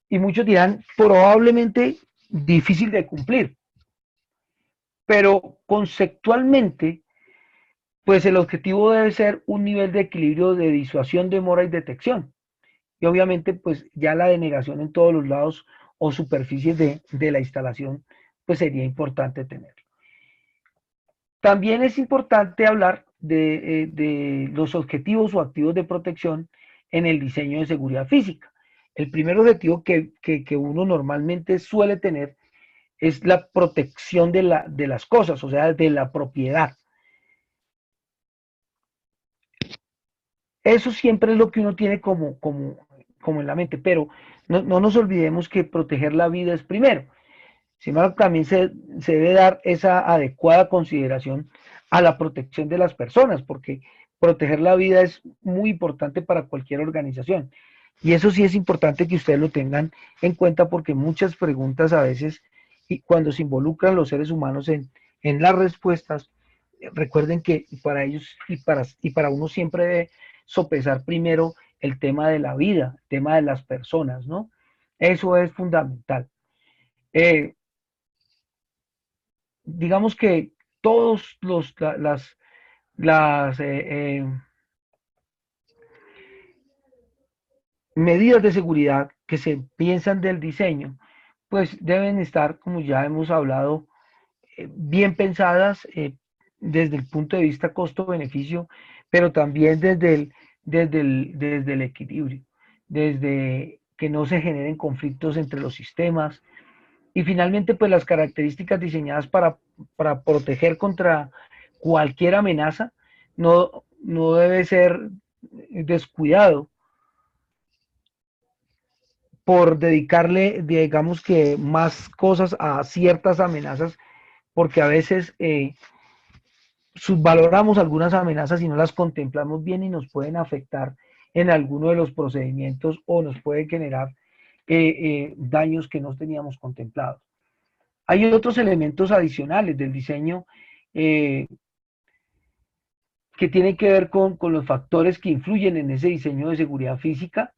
Y muchos dirán, probablemente difícil de cumplir. Pero conceptualmente, pues el objetivo debe ser un nivel de equilibrio de disuasión, demora y detección. Y obviamente, pues ya la denegación en todos los lados o superficies de la instalación, pues sería importante tenerlo. También es importante hablar de los objetivos o activos de protección en el diseño de seguridad física. El primer objetivo que uno normalmente suele tener es la protección de las cosas, o sea, de la propiedad. Eso siempre es lo que uno tiene como en la mente, pero no nos olvidemos que proteger la vida es primero. Sin embargo, también se debe dar esa adecuada consideración a la protección de las personas, porque proteger la vida es muy importante para cualquier organización. Y eso sí es importante que ustedes lo tengan en cuenta, porque muchas preguntas a veces, y cuando se involucran los seres humanos en las respuestas, recuerden que para ellos y para uno siempre debe sopesar primero el tema de la vida, el tema de las personas, ¿no? Eso es fundamental. Digamos que todos las medidas de seguridad que se piensan del diseño, pues deben estar, como ya hemos hablado, bien pensadas desde el punto de vista costo-beneficio, pero también desde el equilibrio, desde que no se generen conflictos entre los sistemas, y finalmente, pues las características diseñadas para proteger contra cualquier amenaza no debe ser descuidado por dedicarle, digamos que, más cosas a ciertas amenazas, porque a veces subvaloramos algunas amenazas y no las contemplamos bien y nos pueden afectar en alguno de los procedimientos o nos puede generar daños que no teníamos contemplados. Hay otros elementos adicionales del diseño que tiene que ver con los factores que influyen en ese diseño de seguridad física,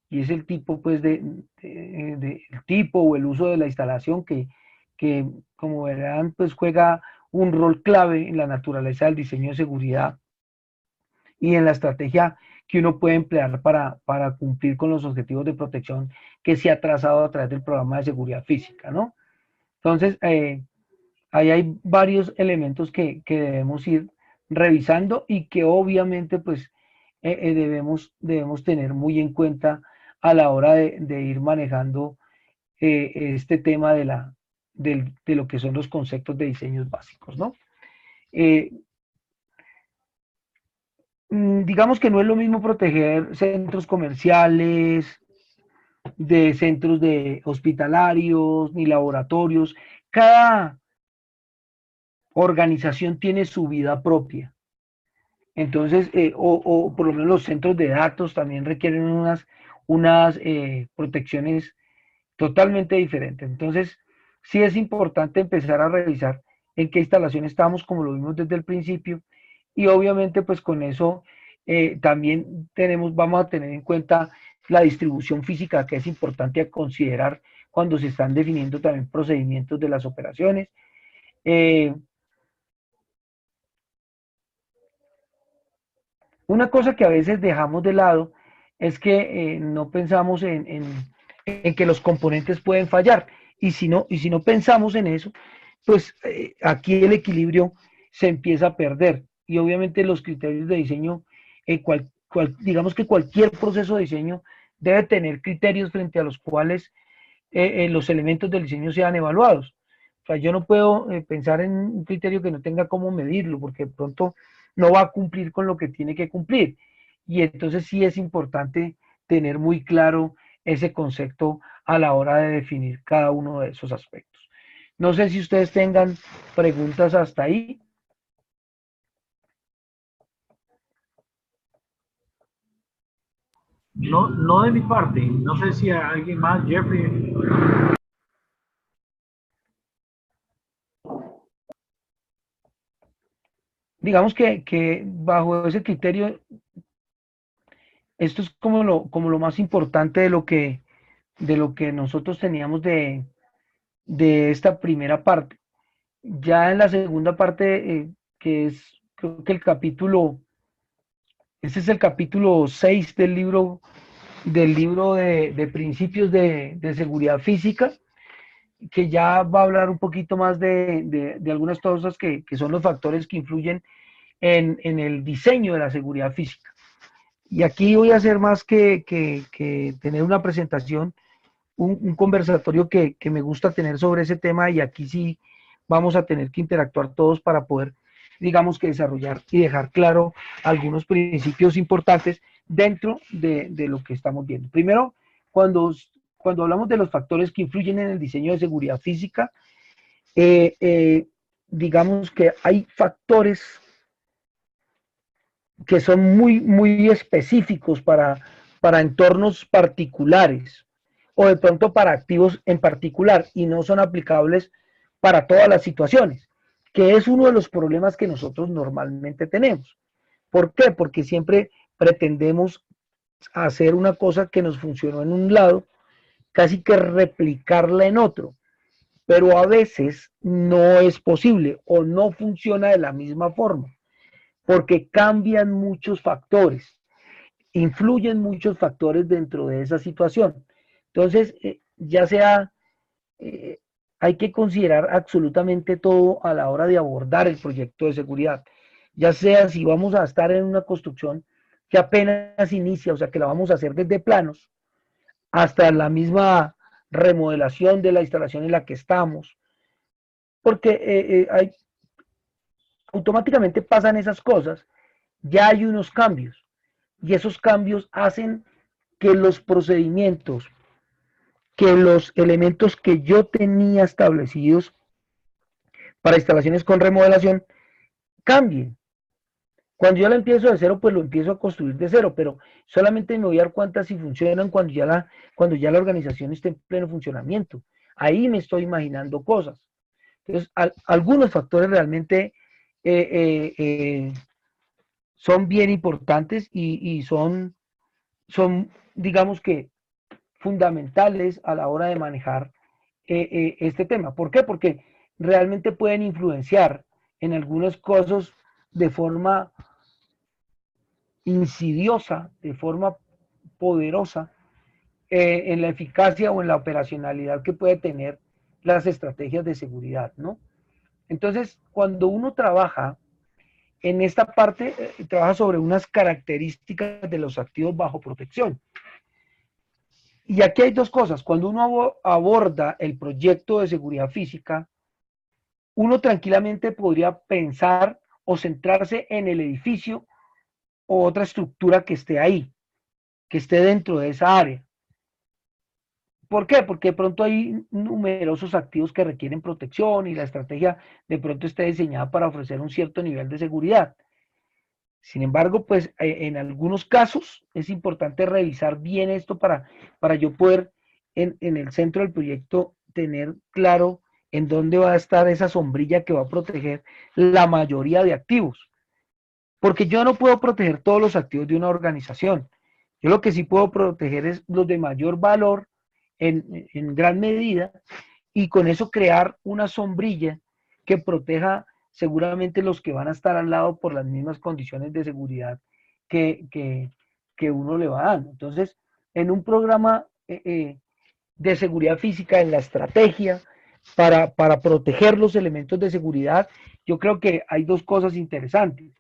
y es el tipo, pues, el tipo o el uso de la instalación que, como verán, pues juega un rol clave en la naturaleza del diseño de seguridad y en la estrategia que uno puede emplear para cumplir con los objetivos de protección que se ha trazado a través del programa de seguridad física, ¿no? Entonces, ahí hay varios elementos que debemos ir revisando y que obviamente pues debemos tener muy en cuenta a la hora de ir manejando este tema de lo que son los conceptos de diseños básicos, ¿no? Eh, digamos que no es lo mismo proteger centros comerciales, de centros de hospitalarios, ni laboratorios. Cada organización tiene su vida propia. Entonces, o por lo menos los centros de datos también requieren unas protecciones totalmente diferentes. Entonces, sí es importante empezar a revisar en qué instalación estamos, como lo vimos desde el principio, y obviamente pues con eso también vamos a tener en cuenta la distribución física, que es importante considerar cuando se están definiendo también procedimientos de las operaciones. Una cosa que a veces dejamos de lado es que no pensamos en que los componentes pueden fallar. Y si no pensamos en eso, pues aquí el equilibrio se empieza a perder. Y obviamente los criterios de diseño, digamos que cualquier proceso de diseño debe tener criterios frente a los cuales los elementos del diseño sean evaluados. O sea, yo no puedo pensar en un criterio que no tenga cómo medirlo, porque de pronto no va a cumplir con lo que tiene que cumplir. Y entonces sí es importante tener muy claro ese concepto a la hora de definir cada uno de esos aspectos. No sé si ustedes tengan preguntas hasta ahí. No, no de mi parte. No sé si a alguien más, Jeffrey. Digamos que bajo ese criterio, esto es como lo más importante de lo que nosotros teníamos de esta primera parte. Ya en la segunda parte, que es, creo que este es el capítulo 6 del libro de principios de seguridad física, que ya va a hablar un poquito más de algunas cosas que son los factores que influyen en el diseño de la seguridad física. Y aquí voy a hacer más que tener una presentación, un conversatorio que me gusta tener sobre ese tema, y aquí sí vamos a tener que interactuar todos para poder, digamos, que desarrollar y dejar claro algunos principios importantes dentro de lo que estamos viendo. Primero, cuando hablamos de los factores que influyen en el diseño de seguridad física, digamos que hay factores que son muy, muy específicos para entornos particulares, o de pronto para activos en particular, y no son aplicables para todas las situaciones, que es uno de los problemas que nosotros normalmente tenemos. ¿Por qué? Porque siempre pretendemos hacer una cosa que nos funcionó en un lado, casi que replicarla en otro, pero a veces no es posible o no funciona de la misma forma, porque cambian muchos factores, influyen muchos factores dentro de esa situación. Entonces, ya sea, eh, hay que considerar absolutamente todo a la hora de abordar el proyecto de seguridad, ya sea si vamos a estar en una construcción que apenas inicia, o sea, que la vamos a hacer desde planos, hasta la misma remodelación de la instalación en la que estamos, porque automáticamente pasan esas cosas, ya hay unos cambios, y esos cambios hacen que los procedimientos, que los elementos que yo tenía establecidos para instalaciones con remodelación cambien. Cuando yo la empiezo de cero, pues lo empiezo a construir de cero, pero solamente me voy a dar cuenta si funcionan cuando ya la organización esté en pleno funcionamiento. Ahí me estoy imaginando cosas. Entonces, algunos factores realmente eh, eh, son bien importantes y son, digamos que, fundamentales a la hora de manejar este tema. ¿Por qué? Porque realmente pueden influenciar en algunos casos de forma insidiosa, de forma poderosa, en la eficacia o en la operacionalidad que puede tener las estrategias de seguridad, ¿no? Entonces, cuando uno trabaja en esta parte, trabaja sobre unas características de los activos bajo protección. Y aquí hay dos cosas. Cuando uno aborda el proyecto de seguridad física, uno tranquilamente podría pensar o centrarse en el edificio o otra estructura que esté ahí, que esté dentro de esa área. ¿Por qué? Porque de pronto hay numerosos activos que requieren protección y la estrategia de pronto está diseñada para ofrecer un cierto nivel de seguridad. Sin embargo, pues en algunos casos es importante revisar bien esto para yo poder en el centro del proyecto tener claro en dónde va a estar esa sombrilla que va a proteger la mayoría de activos. Porque yo no puedo proteger todos los activos de una organización. Yo lo que sí puedo proteger es los de mayor valor en gran medida y con eso crear una sombrilla que proteja seguramente los que van a estar al lado por las mismas condiciones de seguridad que uno le va dando. Entonces, en un programa de seguridad física, en la estrategia para proteger los elementos de seguridad, yo creo que hay dos cosas interesantes.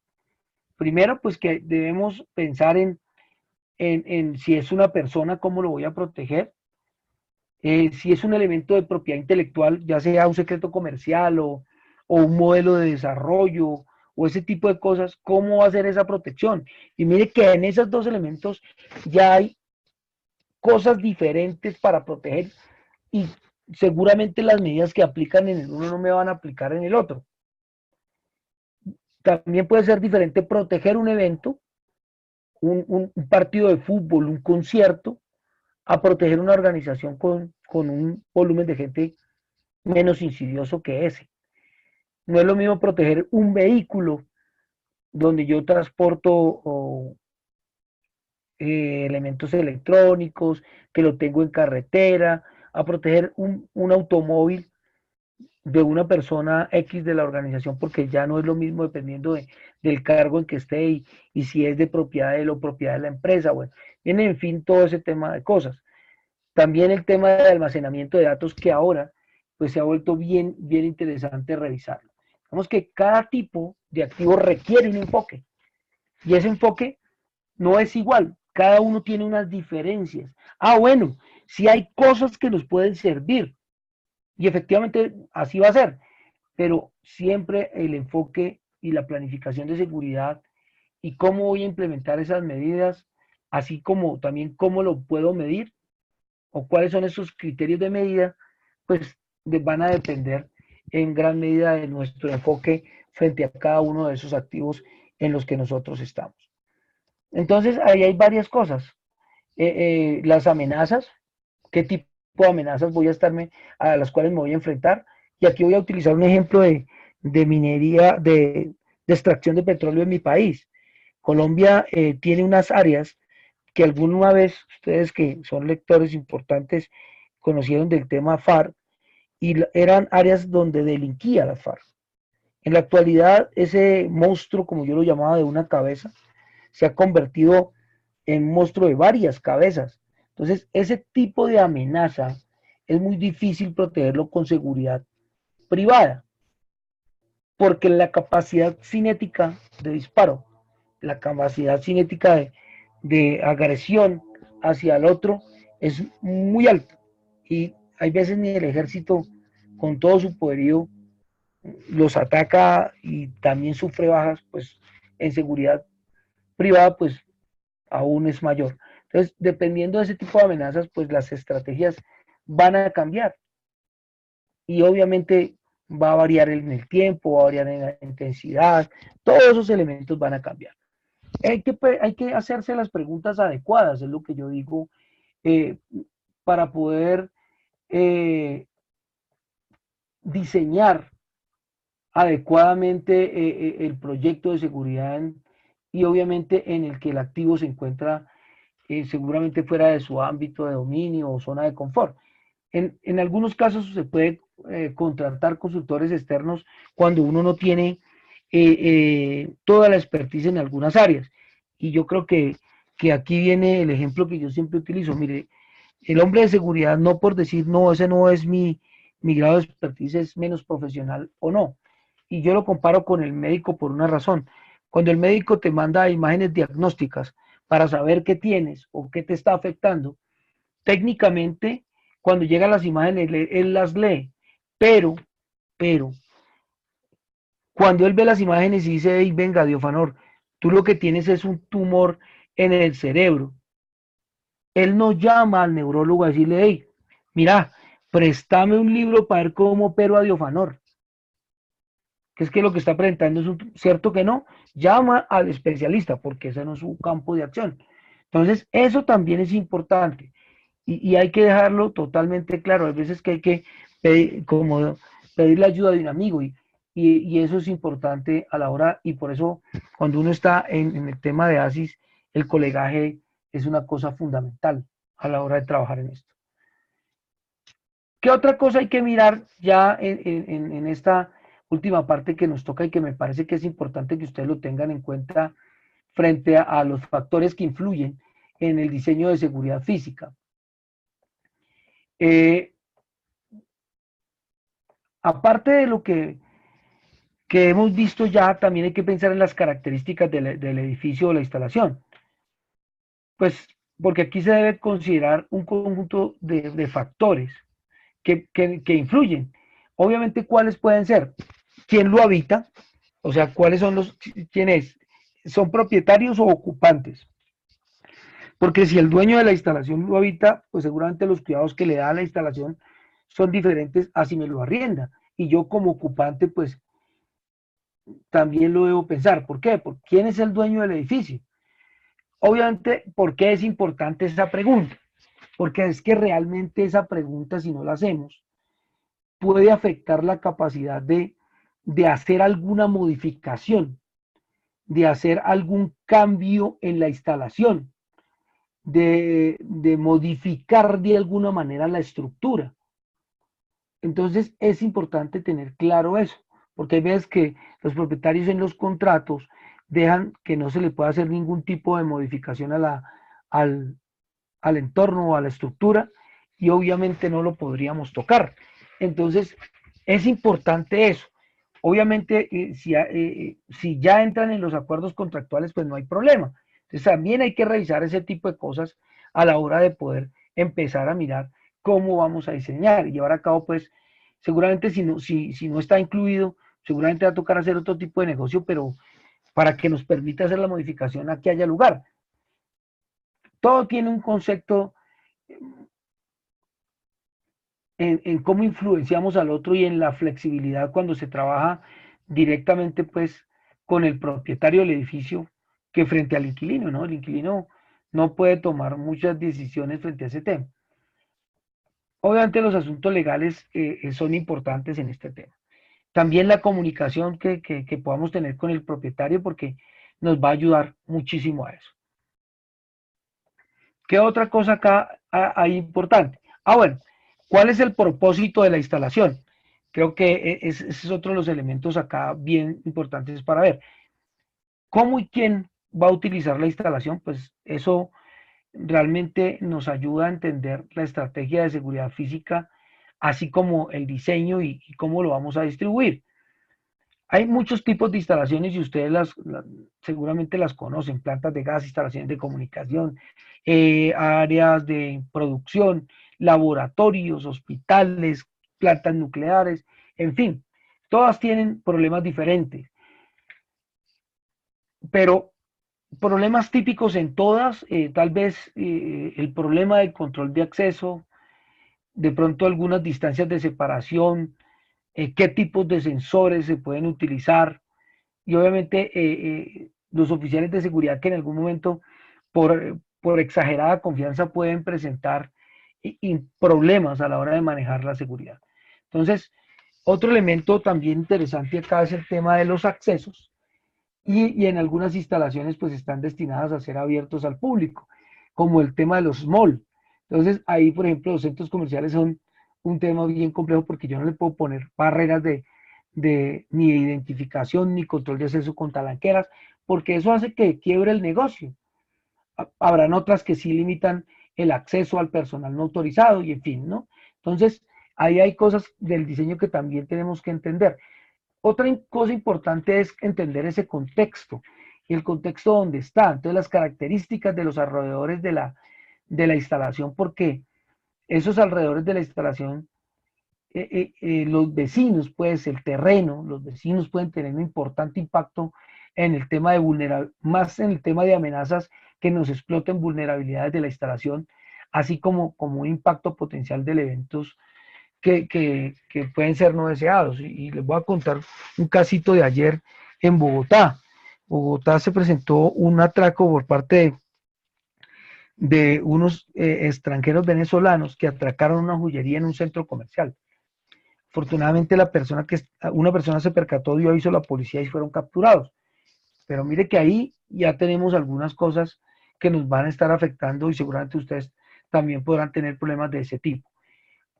Primero, pues que debemos pensar en si es una persona, cómo lo voy a proteger. Si es un elemento de propiedad intelectual, ya sea un secreto comercial o un modelo de desarrollo o ese tipo de cosas, ¿cómo va a ser esa protección? Y mire que en esos dos elementos ya hay cosas diferentes para proteger y seguramente las medidas que aplican en el uno no me van a aplicar en el otro. También puede ser diferente proteger un evento, un partido de fútbol, un concierto, a proteger una organización con un volumen de gente menos insidioso que ese. No es lo mismo proteger un vehículo donde yo transporto elementos electrónicos, que lo tengo en carretera, a proteger un automóvil de una persona X de la organización, porque ya no es lo mismo dependiendo del cargo en que esté y si es de propiedad de él o propiedad de la empresa. Bueno, viene en fin todo ese tema de cosas. También el tema de almacenamiento de datos que ahora pues se ha vuelto bien, bien interesante revisarlo. Vemos que cada tipo de activo requiere un enfoque y ese enfoque no es igual, cada uno tiene unas diferencias. Ah, bueno, si hay cosas que nos pueden servir y efectivamente así va a ser, pero siempre el enfoque y la planificación de seguridad y cómo voy a implementar esas medidas, así como también cómo lo puedo medir o cuáles son esos criterios de medida, pues van a depender en gran medida de nuestro enfoque frente a cada uno de esos activos en los que nosotros estamos. Entonces, ahí hay varias cosas. Las amenazas, qué tipo de amenazas voy a estarme, a las cuales me voy a enfrentar. Y aquí voy a utilizar un ejemplo de minería, de extracción de petróleo en mi país. Colombia tiene unas áreas que alguna vez ustedes que son lectores importantes conocieron del tema FARC y eran áreas donde delinquía la FARC. En la actualidad ese monstruo, como yo lo llamaba, de una cabeza, se ha convertido en un monstruo de varias cabezas. Entonces ese tipo de amenaza es muy difícil protegerlo con seguridad privada, porque la capacidad cinética de disparo, la capacidad cinética de agresión hacia el otro es muy alta. Y hay veces ni el ejército, con todo su poderío, los ataca y también sufre bajas, pues en seguridad privada, pues aún es mayor. Entonces, dependiendo de ese tipo de amenazas, pues las estrategias van a cambiar. Y obviamente va a variar en el tiempo, va a variar en la intensidad, todos esos elementos van a cambiar. Hay que hacerse las preguntas adecuadas, es lo que yo digo, eh, para poder eh, diseñar adecuadamente el proyecto de seguridad y obviamente en el que el activo se encuentra seguramente fuera de su ámbito de dominio o zona de confort. En algunos casos se puede contratar consultores externos cuando uno no tiene toda la expertise en algunas áreas. Y yo creo que aquí viene el ejemplo que yo siempre utilizo. Mire, el hombre de seguridad, no por decir, no, ese no es mi grado de expertise, es menos profesional o no. Y yo lo comparo con el médico por una razón. Cuando el médico te manda imágenes diagnósticas para saber qué tienes o qué te está afectando, técnicamente, cuando llegan las imágenes, él las lee, pero, pero, cuando él ve las imágenes y dice, hey, venga, Diofanor, tú lo que tienes es un tumor en el cerebro, él no llama al neurólogo a decirle, hey, mira, préstame un libro para ver cómo opero a Diofanor, que es que lo que está presentando es un, cierto que no, llama al especialista, porque ese no es su campo de acción. Entonces, eso también es importante. Y hay que dejarlo totalmente claro. Hay veces que hay que pedir, como pedir la ayuda de un amigo y eso es importante a la hora, y por eso cuando uno está en el tema de ASIS, el colegaje es una cosa fundamental a la hora de trabajar en esto. ¿Qué otra cosa hay que mirar ya en esta última parte que nos toca y que me parece que es importante que ustedes lo tengan en cuenta frente a los factores que influyen en el diseño de seguridad física? Aparte de lo que hemos visto ya, también hay que pensar en las características del edificio o la instalación. Pues porque aquí se debe considerar un conjunto de factores que influyen. Obviamente, ¿cuáles pueden ser? ¿Quién lo habita? O sea, ¿cuáles son los, quién es? ¿Son propietarios o ocupantes? Porque si el dueño de la instalación lo habita, pues seguramente los cuidados que le da a la instalación son diferentes a si me lo arrienda. Y yo como ocupante, pues también lo debo pensar. ¿Por qué? ¿Por quién es el dueño del edificio? Obviamente, ¿por qué es importante esa pregunta? Porque es que realmente esa pregunta, si no la hacemos, puede afectar la capacidad de hacer alguna modificación, de hacer algún cambio en la instalación, de modificar de alguna manera la estructura. Entonces es importante tener claro eso, porque hay veces que los propietarios en los contratos dejan que no se le pueda hacer ningún tipo de modificación al entorno o a la estructura y obviamente no lo podríamos tocar. Entonces es importante eso. Obviamente si ya entran en los acuerdos contractuales pues no hay problema. Entonces también hay que revisar ese tipo de cosas a la hora de poder empezar a mirar cómo vamos a diseñar y llevar a cabo, pues seguramente si no está incluido, seguramente va a tocar hacer otro tipo de negocio, pero para que nos permita hacer la modificación a que haya lugar. Todo tiene un concepto en cómo influenciamos al otro y en la flexibilidad cuando se trabaja directamente pues con el propietario del edificio que frente al inquilino, ¿no? El inquilino no puede tomar muchas decisiones frente a ese tema. Obviamente los asuntos legales son importantes en este tema. También la comunicación que podamos tener con el propietario porque nos va a ayudar muchísimo a eso. ¿Qué otra cosa acá hay importante? Bueno, ¿cuál es el propósito de la instalación? Creo que ese es otro de los elementos acá bien importantes para ver. ¿Cómo y quién va a utilizar la instalación? Pues eso realmente nos ayuda a entender la estrategia de seguridad física, así como el diseño y cómo lo vamos a distribuir. Hay muchos tipos de instalaciones y ustedes seguramente las conocen, plantas de gas, instalaciones de comunicación, áreas de producción, laboratorios, hospitales, plantas nucleares, en fin, todas tienen problemas diferentes, pero problemas típicos en todas, tal vez el problema del control de acceso, de pronto algunas distancias de separación, qué tipos de sensores se pueden utilizar y obviamente los oficiales de seguridad que en algún momento por exagerada confianza pueden presentar problemas a la hora de manejar la seguridad. Entonces, otro elemento también interesante acá es el tema de los accesos y en algunas instalaciones pues están destinadas a ser abiertos al público, como el tema de los malls. Entonces ahí, por ejemplo, los centros comerciales son un tema bien complejo porque yo no le puedo poner barreras ni de identificación ni control de acceso con talanqueras, porque eso hace que quiebre el negocio. Habrán otras que sí limitan el acceso al personal no autorizado y en fin, ¿no? Entonces, ahí hay cosas del diseño que también tenemos que entender. Otra cosa importante es entender ese contexto y el contexto donde está, entonces las características de los alrededores de la instalación, porque esos alrededores de la instalación, los vecinos, pues el terreno, los vecinos pueden tener un importante impacto en el tema de más en el tema de amenazas que nos exploten vulnerabilidades de la instalación, así como un impacto potencial de eventos que pueden ser no deseados. Y les voy a contar un casito de ayer en Bogotá. Bogotá se presentó un atraco por parte de unos extranjeros venezolanos que atracaron una joyería en un centro comercial. Afortunadamente una persona se percató, dio aviso a la policía y fueron capturados. Pero mire que ahí ya tenemos algunas cosas que nos van a estar afectando y seguramente ustedes también podrán tener problemas de ese tipo.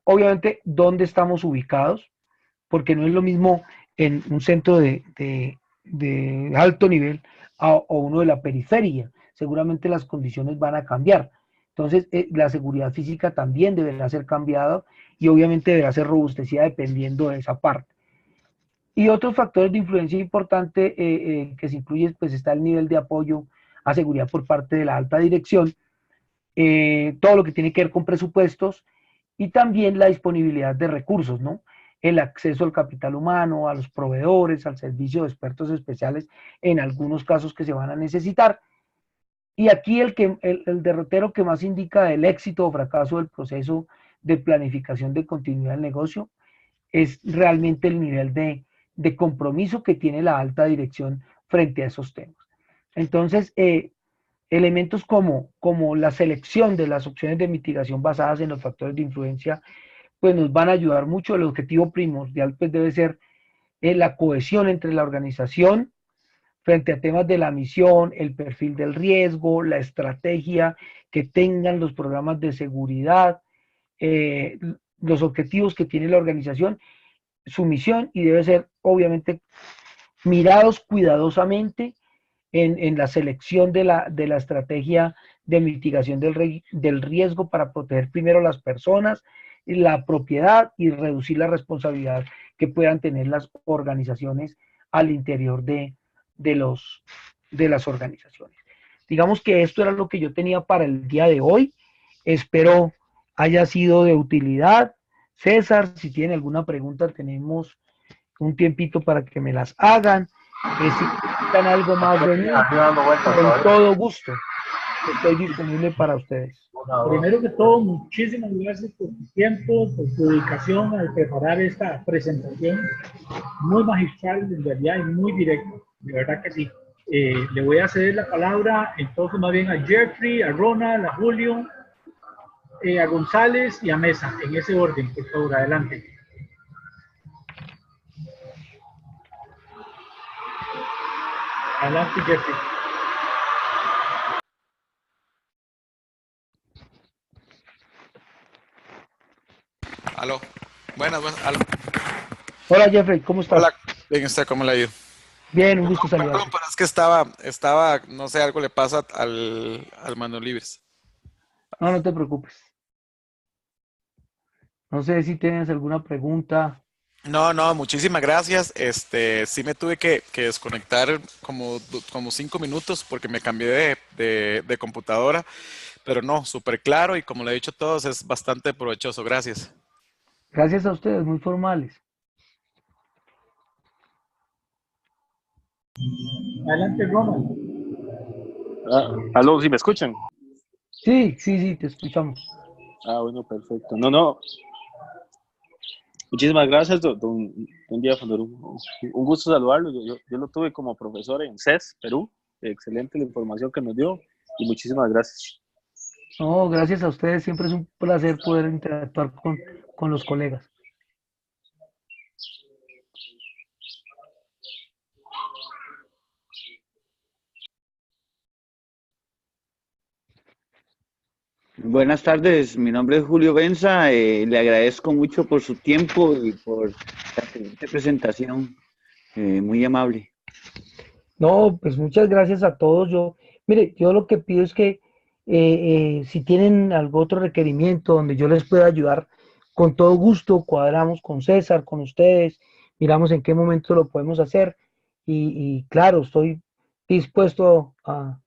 Obviamente, ¿dónde estamos ubicados? Porque no es lo mismo en un centro de alto nivel o uno de la periferia. Seguramente las condiciones van a cambiar. Entonces, la seguridad física también deberá ser cambiada y obviamente deberá ser robustecida dependiendo de esa parte. Y otros factores de influencia importante que se incluyen, pues está el nivel de apoyo a seguridad por parte de la alta dirección, todo lo que tiene que ver con presupuestos y también la disponibilidad de recursos, ¿no? El acceso al capital humano, a los proveedores, al servicio de expertos especiales en algunos casos que se van a necesitar. Y aquí el derrotero que más indica el éxito o fracaso del proceso de planificación de continuidad del negocio es realmente el nivel de compromiso que tiene la alta dirección frente a esos temas. Entonces, elementos como la selección de las opciones de mitigación basadas en los factores de influencia, pues nos van a ayudar mucho. El objetivo primordial pues debe ser la cohesión entre la organización frente a temas de la misión, el perfil del riesgo, la estrategia que tengan los programas de seguridad, eh, los objetivos que tiene la organización, su misión y debe ser obviamente mirados cuidadosamente en la selección de la estrategia de mitigación del riesgo para proteger primero las personas, la propiedad y reducir la responsabilidad que puedan tener las organizaciones al interior de, los, de las organizaciones. Digamos que esto era lo que yo tenía para el día de hoy. Espero haya sido de utilidad. César, si tiene alguna pregunta, tenemos un tiempito para que me las hagan. Si necesitan algo más de mí, con todo gusto, estoy disponible para ustedes. Primero que todo, muchísimas gracias por tu tiempo, por tu dedicación al preparar esta presentación. Muy magistral, en realidad, y muy directa. De verdad que sí. Le voy a ceder la palabra entonces más bien a Jeffrey, a Ronald, a Julio, a González y a Mesa, en ese orden, por favor, adelante. Adelante, Jeffrey. Aló. Buenas, aló. Hola Jeffrey, ¿cómo estás? Hola, bien, ¿usted cómo le ha ido? Bien, un gusto Perdón, saludarte. pero es que no sé, algo le pasa al Mano Libres. No, no te preocupes. No sé si tienes alguna pregunta. No, muchísimas gracias. Sí me tuve que desconectar como 5 minutos porque me cambié de computadora, pero no, súper claro y como le he dicho a todos, es bastante provechoso. Gracias. Gracias a ustedes, muy formales. Adelante, Ronald. Aló, ¿sí me escuchan? Sí, sí, sí, te escuchamos. Bueno, perfecto. No. Muchísimas gracias, don Diáfano. Un gusto saludarlo. Yo lo tuve como profesor en CES, Perú. Excelente la información que nos dio y muchísimas gracias. No, gracias a ustedes, siempre es un placer poder interactuar con los colegas. Buenas tardes, mi nombre es Julio Benza, le agradezco mucho por su tiempo y por la excelente presentación, muy amable. No, pues muchas gracias a todos. Mire, yo lo que pido es que si tienen algún otro requerimiento donde yo les pueda ayudar, con todo gusto, cuadramos con César, con ustedes, miramos en qué momento lo podemos hacer y claro, estoy dispuesto a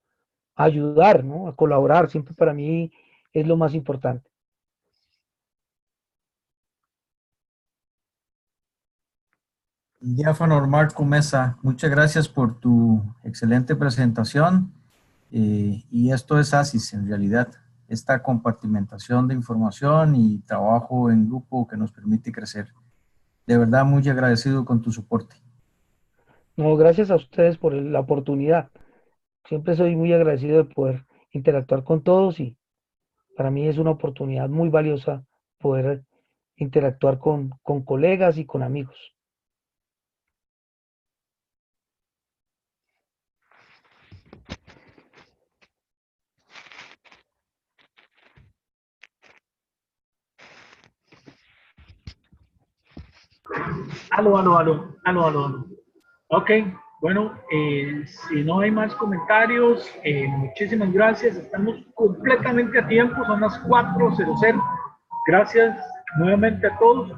ayudar, ¿no? A colaborar, siempre para mí es lo más importante. Diáfano Marco Mesa, muchas gracias por tu excelente presentación. Y esto es ASIS en realidad, esta compartimentación de información y trabajo en grupo que nos permite crecer. De verdad, muy agradecido con tu soporte. No, gracias a ustedes por la oportunidad. Siempre soy muy agradecido de poder interactuar con todos y para mí es una oportunidad muy valiosa poder interactuar con colegas y con amigos. Aló. Ok, bueno, si no hay más comentarios, muchísimas gracias. Estamos completamente a tiempo, son las 4:00. Gracias nuevamente a todos.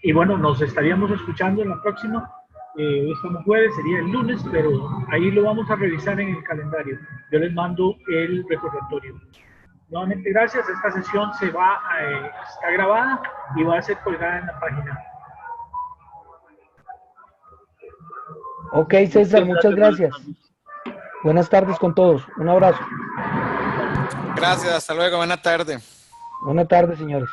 Y bueno, nos estaríamos escuchando en la próxima. Hoy estamos jueves, sería el lunes, pero ahí lo vamos a revisar en el calendario. Yo les mando el recordatorio. Nuevamente gracias. Esta sesión está grabada y va a ser colgada en la página. Ok, César, muchas gracias. Buenas tardes con todos. Un abrazo. Gracias, hasta luego, buena tarde. Buenas tardes, señores.